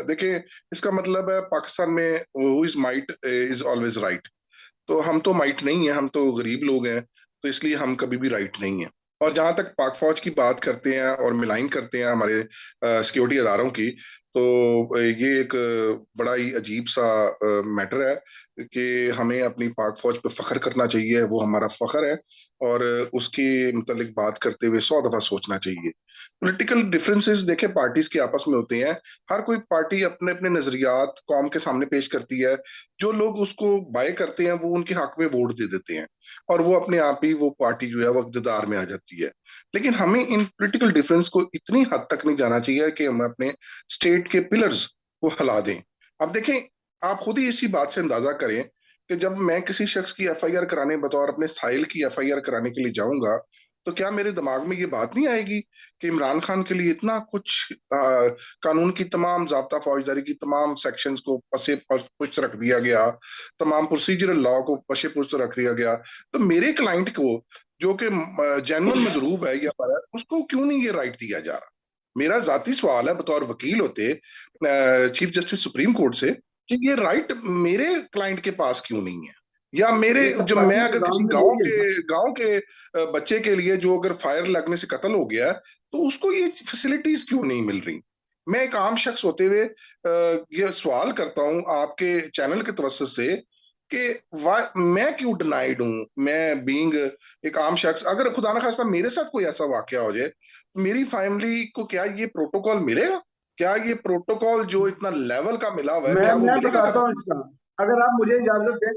देखें, इसका मतलब है पाकिस्तान में who is might is always right. तो हम तो माइट नहीं है, हम तो गरीब लोग हैं, तो इसलिए हम कभी भी राइट नहीं है। और जहां तक पाक फौज की बात करते हैं और मिलाइन करते हैं हमारे सिक्योरिटी इदारों की, तो ये एक बड़ा ही अजीब सा मैटर है कि हमें अपनी पाक फौज पे फख्र करना चाहिए, वो हमारा फख्र है और उसके मुतालिक बात करते हुए 100 दफा सोचना चाहिए। पॉलिटिकल डिफरेंसेस देखे पार्टीज के आपस में होते हैं, हर कोई पार्टी अपने अपने नजरियात कौम के सामने पेश करती है, जो लोग उसको बाय करते हैं वो उनके हक में वोट दे देते हैं और वो अपने आप ही वो पार्टी जो है वो इक़्तिदार में आ जाती है। लेकिन हमें इन पॉलिटिकल डिफरेंस को इतनी हद तक नहीं जाना चाहिए कि हम अपने स्टेट के पिलर्स को हिला दें। अब देखें, आप खुद ही इसी बात से अंदाजा करें कि जब मैं किसी शख्स की एफआईआर कराने बतौर अपने साहिल की एफआईआर कराने के लिए जाऊंगा, तो क्या मेरे दिमाग में ये बात नहीं आएगी कि इमरान खान के लिए इतना कुछ कानून की तमाम जाब्ता फौजदारी की तमाम सेक्शंस को पसे पुश्त रख दिया गया, तमाम प्रोसीजरल लॉ को पसे पुश्त रख दिया गया, तो मेरे क्लाइंट को जो कि जेन्युइन मजरूब है या पर है, उसको क्यों नहीं ये राइट दिया जा रहा? मेरा जाती सवाल है बतौर वकील होते चीफ जस्टिस सुप्रीम कोर्ट से कि ये राइट मेरे क्लाइंट के पास क्यों नहीं है, या मेरे ये जब मैं तबकाती अगर निजाम किसी में यही है ना। गांव के बच्चे के लिए जो अगर फायर लगने से कत्ल हो गया है, तो उसको ये फैसिलिटीज क्यों नहीं मिल रही? मैं एक आम शख्स होते हुए ये सवाल करता हूं आपके चैनल के तवज्जुह से कि मैं क्यों डिनाइड हूं? मैं बीइंग एक आम शख्स, अगर खुदा न खास्ता मेरे साथ कोई ऐसा वाकया हो जाए तो मेरी फैमिली को क्या ये प्रोटोकॉल मिलेगा? क्या ये प्रोटोकॉल जो इतना लेवल का मिला हुआ है, क्या वो मैं मिलेगा बताता कभी? हूँ इसका, अगर आप मुझे इजाजत दें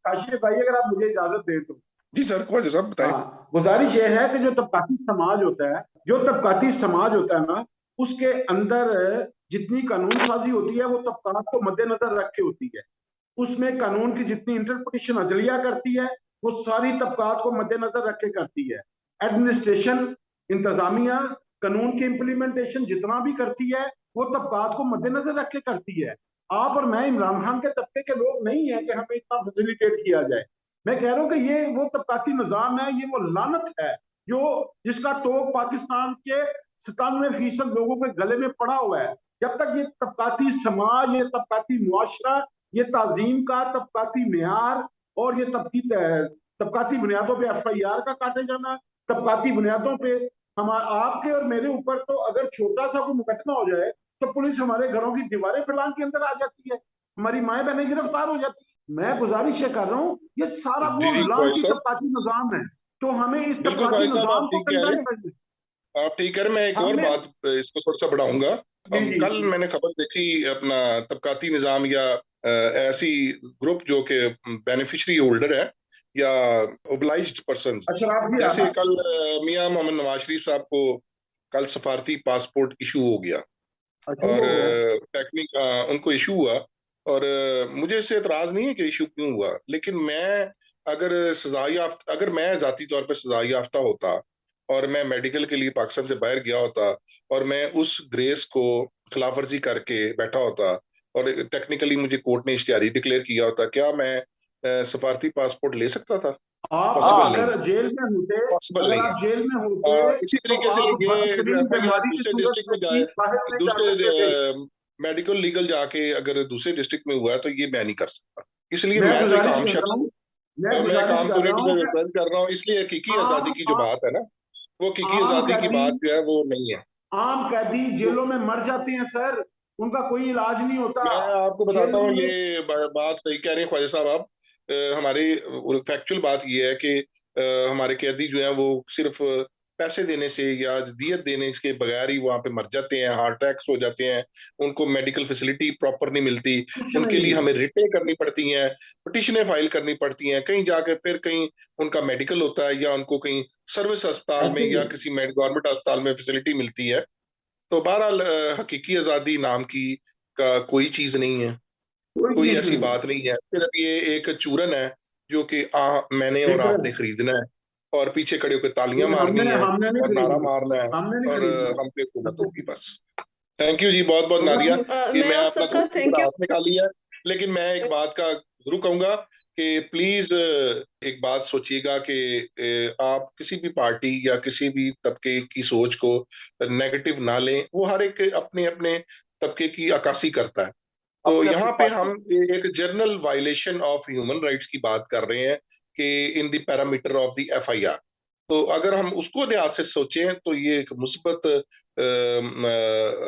काशिफ भाई अगर आप मुझे इजाजत दें तो। जी सर, को साहब बताएं। हाँ, गुजारिश ये है कि जो तबकाती समाज होता है, ना, उसके अंदर जितनी कानून साजी होती है वो तबकात को मद्देनजर रख के होती है। उसमें कानून की जितनी इंटरप्रिटेशन अदलिया करती है वो सारी तबकात को मद्देनजर रख के करती है। एडमिनिस्ट्रेशन, इंतजामिया कानून की इम्प्लीमेंटेशन जितना भी करती है वो तबकात को मद्देनजर रख के करती है। आप और मैं इमरान खान के तबके के लोग नहीं है कि हमें इतना फैसिलिटेट किया जाए। मैं कह रहा हूं कि ये वो तबकाती निजाम है, ये वो लानत है जो जिसका तोक पाकिस्तान के 97% लोगों के गले में पड़ा हुआ है। जब तक ये तबकाती समाज, ये तबकाती मुआशरा, ये ताजीम का तबकाती मेयार और ये तबकाती बुनियादों पे एफआईआर का काटे जाना, तबकाती बुनियादों पे हम आपके और मेरे ऊपर तो अगर छोटा सा कोई मुकदमा हो जाए तो पुलिस हमारे घरों की दीवारें फैलान के अंदर आ जाती है, हमारी माएं बहनें गिरफ्तार हो जाती है। मैं गुजारिश ये कर रहा हूँ, ये सारा जी वो जी ख्वाहिश लानती साहब, तबकाती निजाम है, तो हमें इस बिल्कुल तबकाती ख्वाहिश साहब, आप निजाम को ठीक कह रहे कंडेम हैं, करना। आप ठीक कह रहे हैं। मैं एक और हमने बात इसको थोड़ा सा बढ़ाऊंगा। जी जी कल मैंने खबर देखी अपना तबकाती निजाम या ऐसी ग्रुप जो कि बेनिफिशियरी होल्डर है या ओबलाइज्ड पर्सन, अशराफिया। जैसे कल मियां मोहम्मद नवाज शरीफ साहब को कल सफारती पासपोर्ट इशू हो गया अच्छा और हो गया। टेक्निक उनको इशू हुआ और मुझे इससे एतराज नहीं है कि इशू क्यों हुआ, लेकिन मैं अगर सजा याफ्ता, अगर मैं जाती तौर पर सजा याफ्ता होता और मैं मेडिकल के लिए पाकिस्तान से बाहर गया होता और मैं उस ग्रेस को खिलाफ वर्जी करके बैठा होता और टेक्निकली मुझे कोर्ट ने इश्तिहारी डिक्लेयर किया होता, क्या मैं सफारती पासपोर्ट ले सकता था? आप पॉसिबल नहीं अगर है, जेल में होते, पॉसिबल अगर नहीं है। आप जेल में होते इसी तो तरीके से आप ये बदतरीन FIR बीमारी की दूसरे सूरत डिस्ट्रिक्ट में में भी जाए, बाहर नहीं जा सकते थे। दूसरे मेडिकल लीगल जाके अगर दूसरे डिस्ट्रिक्ट में हुआ है तो ये मैं नहीं कर सकता। इसलिए मैं मैं तो एक गुजारिश आम कर रहा शख्स हूँ, हूँ, मैं मैं गुजारिश काम कर रहा कम्युनिटी हूँ में कि रिप्रेजेंट कर रहा हूँ, इसलिए हकीकी आज़ादी आम की जो बात है ना, वो हकीकी आम आज़ादी की कैदी बात जो है वो नहीं है। आम कैदी तो जेलों में मर जाते हैं सर, उनका कोई इलाज नहीं होता मैं आपको बताता जेलों हूँ, में। ये बात सही कह रहे हैं ख्वाजा साहब आप। हमारी फैक्चुअल बात ये है कि हमारे कैदी जो है वो सिर्फ पैसे देने से या दियत देने के बगैर ही वहां पे मर जाते हैं, हार्ट अटैक्स हो जाते हैं, उनको मेडिकल फैसिलिटी प्रॉपर नहीं मिलती, कुछ उनके नहीं। लिए हमें रिटें करनी पड़ती हैं, पिटिशनें फाइल करनी पड़ती हैं, कहीं जाकर फिर कहीं उनका मेडिकल होता है या उनको कहीं सर्विस अस्पताल में ऐसे ही या है, किसी गवर्नमेंट अस्पताल में फैसिलिटी मिलती है। तो बहरहाल हकीकी आज़ादी नाम की का कोई चीज नहीं है, कोई कोई चीज ऐसी नहीं। बात नहीं है। सिर्फ ये एक चूरन है जो कि मैंने और एक आपने खरीदना है और पीछे खड़े होकर तालियां मारनी हमने है हमने नहीं और नारा खरीदना, मारना है हमने नहीं और खरीदना। हम पे हुकूमत होगी बस। थैंक यू जी, बहुत बहुत तो बस नादिया। ये मैं मैं आप अपना सबका थोड़ी सी थैंक यू। राहत निकाली है, लेकिन मैं एक बात का जरूर कहूंगा कि प्लीज एक बात सोचिएगा कि आप किसी भी पार्टी या किसी भी तबके की सोच को नेगेटिव ना लें। वो हर एक अपने अपने तबके की अक्कासी करता है। तो अपने अपनी यहाँ पे पार्टी। हम एक general violation of human rights की बात कर रहे हैं कि in the parameter of the FIR। तो अगर हम उसको लिहाज से सोचें तो ये एक मुस्बत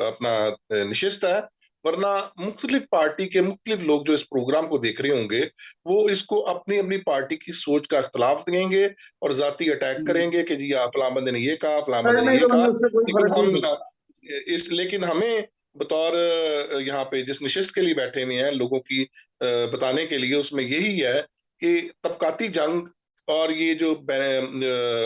अपना निशिस्त है। वरना मुख्तलिफ पार्टी के मुख्तलिफ लोग जो इस प्रोग्राम को देख रहे होंगे वो इसको अपनी अपनी पार्टी की सोच का इख्तलाफ देंगे और जाती अटैक करेंगे कि जी फलां बंदे ने ये कहा, फलां बंदे करने ने ये तो कहा। हमें उससे कोई लेकिन फर्क नहीं हम पड़ता। लेकिन हमें बतौर यहाँ पे जिस नशिस्त के लिए बैठे हुए हैं लोगों की बताने के लिए, उसमें यही है कि तबकाती जंग और ये जो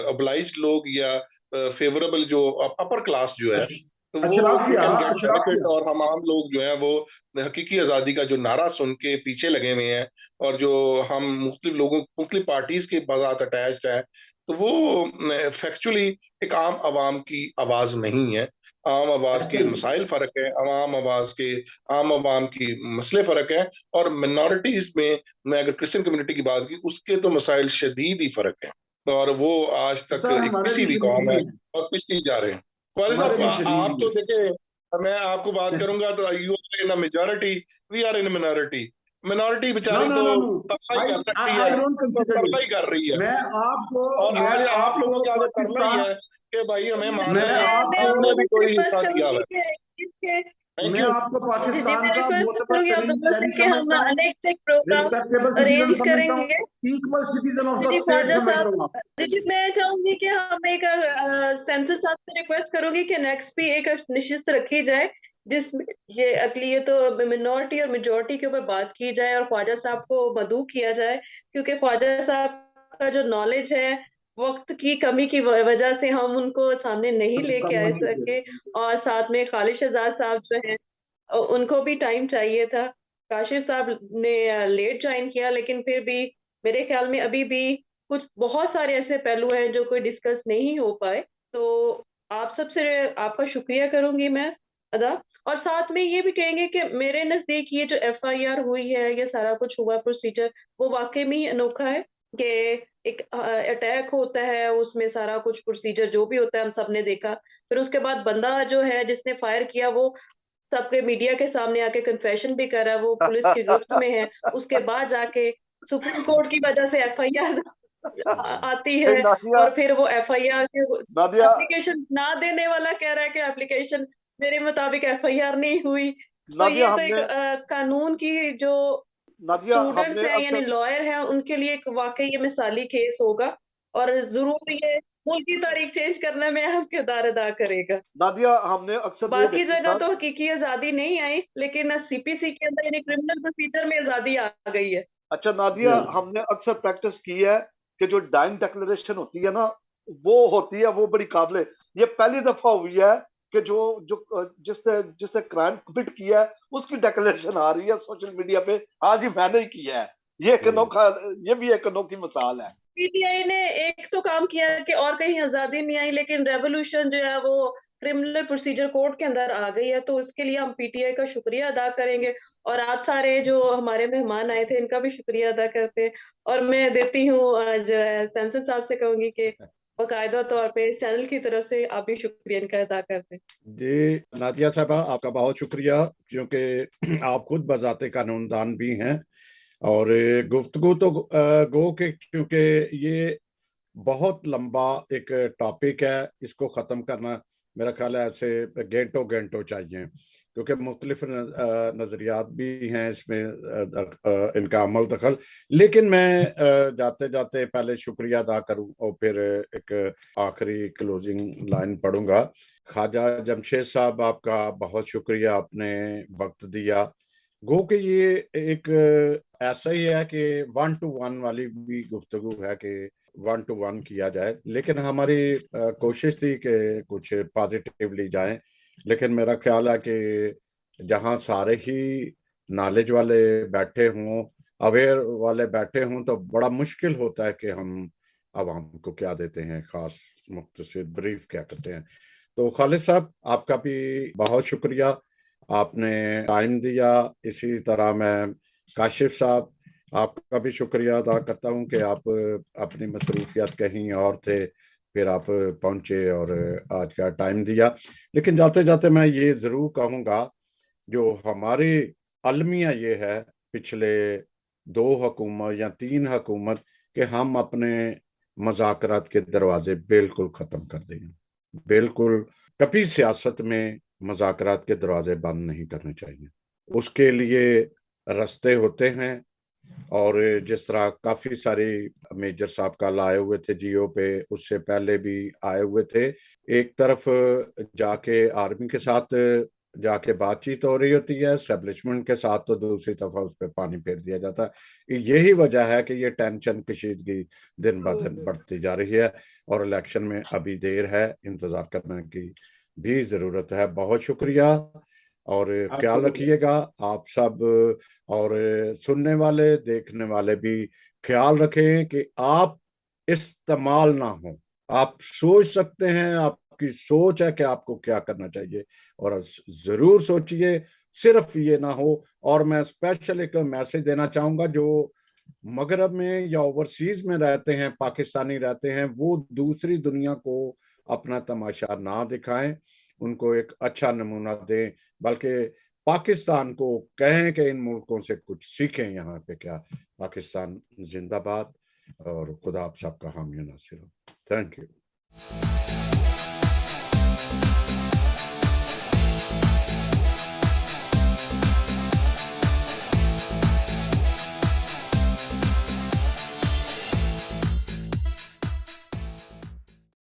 ओबलाइज्ड लोग या फेवरेबल जो अपर क्लास जो है, तो वो दे अशराफिया, कैन गेट बेनिफिट, अशराफिया। और हम आम लोग जो हैं वो हकीकी आज़ादी का जो नारा सुन के पीछे लगे हुए हैं और जो हम मुख्तलिफ लोगों मुख्तलिफ पार्टीज के साथ अटैच है, तो वो फैक्चुअली एक आम आवाम की आवाज नहीं है। आम आवाज ऐसे के ही मसाइल फर्क है, आम आवाज के आम आवाम की मसले फर्क है, और मिनॉरिटीज में मैं अगर क्रिश्चियन कम्युनिटी की बात की उसके तो मसाइल शदीद ही फर्क है, और वो आज तो तक सर एक हमारे पिसी भी हुई शरीर कौम है ही है, और पिसती जा रहे हैं। वाले हमारे साहब भी शरीर आप ही तो देखे, मैं आपको बात है। करूंगा तो you are in majority, we are in minority. Minority no बेचारी नो तो नो नो, तरला ही आई कर सकती आई है, डोंट तो कंसिडर तरला इट। ही कर रही है, मैं और आज आप लोगों आपको के आगे तरला ही पाकिस्तान, है कि भाई हमें मार जी, मैं रहे हैं, मैं आप आपको आपने दोनों भी से कोई रिक्वेस्ट हिस्सा दिया हुआ करूंगी है। कि इसके थैंक मैं यू। आपको जी जी, पाकिस्तान मैं का रिक्वेस्ट मोतबर करूंगी आप तरीन दोनों से शहरी कि हम समझता हूँ, नेक्स्ट एक प्रोग्राम रिस्पेक्टेबल सिटीजन अरेंज समझता करेंगे। हूँ, इक्वल सिटीजन ऑफ जी द जी, स्टेट ख्वाजा समझता साहब। हूँ आपको। जी जी, मैं चाहूंगी कि हम एक सेंसर साहब से रिक्वेस्ट करूंगी कि नेक्स्ट भी एक निश्चित रखी जाए जिसमें ये अकलियत और मिनॉरिटी और मेजोरिटी के ऊपर बात की जाए और ख्वाजा साहब को मदऊ किया जाए, क्योंकि ख्वाजा साहब का जो नॉलेज है वक्त की कमी की वजह से हम उनको सामने नहीं लेके कम आ मत सके। कीजिए। और साथ में खालिद शहजाद साहब जो हैं उनको भी टाइम चाहिए था। काशिफ साहब ने लेट ज्वाइन किया, लेकिन फिर भी मेरे ख्याल में अभी भी कुछ बहुत सारे ऐसे पहलू हैं जो कोई डिस्कस नहीं हो पाए। तो आप सबसे आपका शुक्रिया करूंगी मैं अदा। और साथ में ये भी कहेंगे कि मेरे नजदीक ये जो FIR हुई है, ये सारा कुछ हुआ प्रोसीजर, वो वाकई में ही अनोखा है कि एक अटैक होता है, उसमें सारा कुछ प्रोसीजर जो भी होता है हम सब ने देखा। फिर उसके बाद बंदा जो है जिसने फायर किया वो सबके मीडिया के सामने आके कन्फेशन भी करा, वो पुलिस की गिरफ्त में है। उसके बाद जाके सुप्रीम कोर्ट की वजह से FIR आती नहीं, है नादिया और फिर वो FIR के नादिया एप्लीकेशन ना देने वाला कह रहा है कि एप्लीकेशन मेरे मुताबिक FIR नहीं हुई। तो नादिया ये तो एक हमने कानून की जो नादिया स्टूडेंट्स हमने हैं यानी अक्सर लॉयर हैं उनके लिए एक वाकई ये मिसाली केस होगा और जरूर ये मुल्क की तारीख चेंज करने में अहम किरदार अदा करेगा। नादिया हमने अक्सर ये बाकी देखा जगह था। तो हकीकी आजादी नहीं आई, लेकिन CPC के अंदर यानी क्रिमिनल प्रोसीजर में आजादी आ गई है। अच्छा नादिया, हमने अक्सर प्रैक्टिस की है कि जो डाइंग डिक्लेरेशन होती है ना, वो होती है वो बड़ी काबिल। ये पहली दफा हुई है कि जो जो जिसने जिसने क्राइम कमिट किया है उसकी डिक्लेरेशन आ रही है सोशल मीडिया पे, हाँ जी मैंने ही किया है। ये एक अनोखा, ये भी एक अनोखी मिसाल है। PTI ने एक तो काम किया कि और कहीं आजादी नहीं आई, लेकिन रेवोल्यूशन जो है वो क्रिमिनल प्रोसीजर कोड के अंदर आ गई है, तो उसके लिए हम PTI का शुक्रिया अदा करेंगे और आप सारे जो हमारे मेहमान आए थे इनका भी शुक्रिया अदा करते हैं। और मैं देती हूँ जो है सैमसन साहब से कहूंगी कि बाकायदा तौर पे इस चैनल की तरफ से आप भी शुक्रिया इनका अदा करते हैं। जी नादिया साहबा, आपका बहुत शुक्रिया, क्योंकि आप खुद बजाते कानूनदान भी हैं। और गुफ्तगू तो गो के, क्योंकि ये बहुत लंबा एक टॉपिक है, इसको ख़त्म करना मेरा ख्याल है ऐसे घंटों घंटों चाहिए, क्योंकि मुख्तलिफ नज़रियात भी हैं इसमें, इनका अमल दखल। लेकिन मैं जाते जाते पहले शुक्रिया अदा करूं और फिर एक आखिरी क्लोजिंग लाइन पढ़ूंगा। ख्वाजा जमशेद साहब, आपका बहुत शुक्रिया, आपने वक्त दिया। गो कि ये एक ऐसा ही है कि 1-to-1 वाली भी गुफ्तगू है कि 1-to-1 किया जाए, लेकिन हमारी कोशिश थी कि कुछ पॉजिटिवली जाए। लेकिन मेरा ख्याल है कि जहाँ सारे ही नॉलेज वाले बैठे हों, अवेयर वाले बैठे हों, तो बड़ा मुश्किल होता है कि हम आवाम को क्या देते हैं, खास मुख्तसर ब्रीफ क्या करते हैं। तो खालिद साहब, आपका भी बहुत शुक्रिया, आपने टाइम दिया। इसी तरह मैं काशिफ साहब, आपका भी शुक्रिया अदा करता हूं कि आप अपनी मसरूफियत कहीं और थे, फिर आप पहुंचे और आज का टाइम दिया। लेकिन जाते जाते मैं ये ज़रूर कहूँगा, जो हमारी अलमिया ये है पिछले 2 हुकूमत या 3 हुकूमत, कि हम अपने मज़ाकरात के दरवाजे बिल्कुल ख़त्म कर देंगे। बिल्कुल कभी सियासत में मज़ाकरात के दरवाजे बंद नहीं करने चाहिए। उसके लिए रास्ते होते हैं, और जिस तरह काफ़ी सारे मेजर साहब का लाए हुए थे जियो पे, उससे पहले भी आए हुए थे। एक तरफ जाके आर्मी के साथ जाके बातचीत हो रही होती है एस्टेब्लिशमेंट के साथ, तो दूसरी तरफ उस पर पानी फेर दिया जाता है। यही वजह है कि ये टेंशन कशीदगी दिन ब दिन बढ़ती जा रही है, और इलेक्शन में अभी देर है, इंतजार करने की भी ज़रूरत है। बहुत शुक्रिया, और ख्याल रखिएगा आप सब, और सुनने वाले देखने वाले भी ख्याल रखें कि आप इस्तेमाल ना हो। आप सोच सकते हैं, आपकी सोच है कि आपको क्या करना चाहिए, और जरूर सोचिए, सिर्फ ये ना हो। और मैं स्पेशल एक मैसेज देना चाहूंगा, जो मगरब में या ओवरसीज में रहते हैं, पाकिस्तानी रहते हैं, वो दूसरी दुनिया को अपना तमाशा ना दिखाएं, उनको एक अच्छा नमूना दें, बल्कि पाकिस्तान को कहें कि इन मुल्कों से कुछ सीखें। यहाँ पे क्या, पाकिस्तान जिंदाबाद, और खुदा आप सबका हामी नासिर हो। Thank you.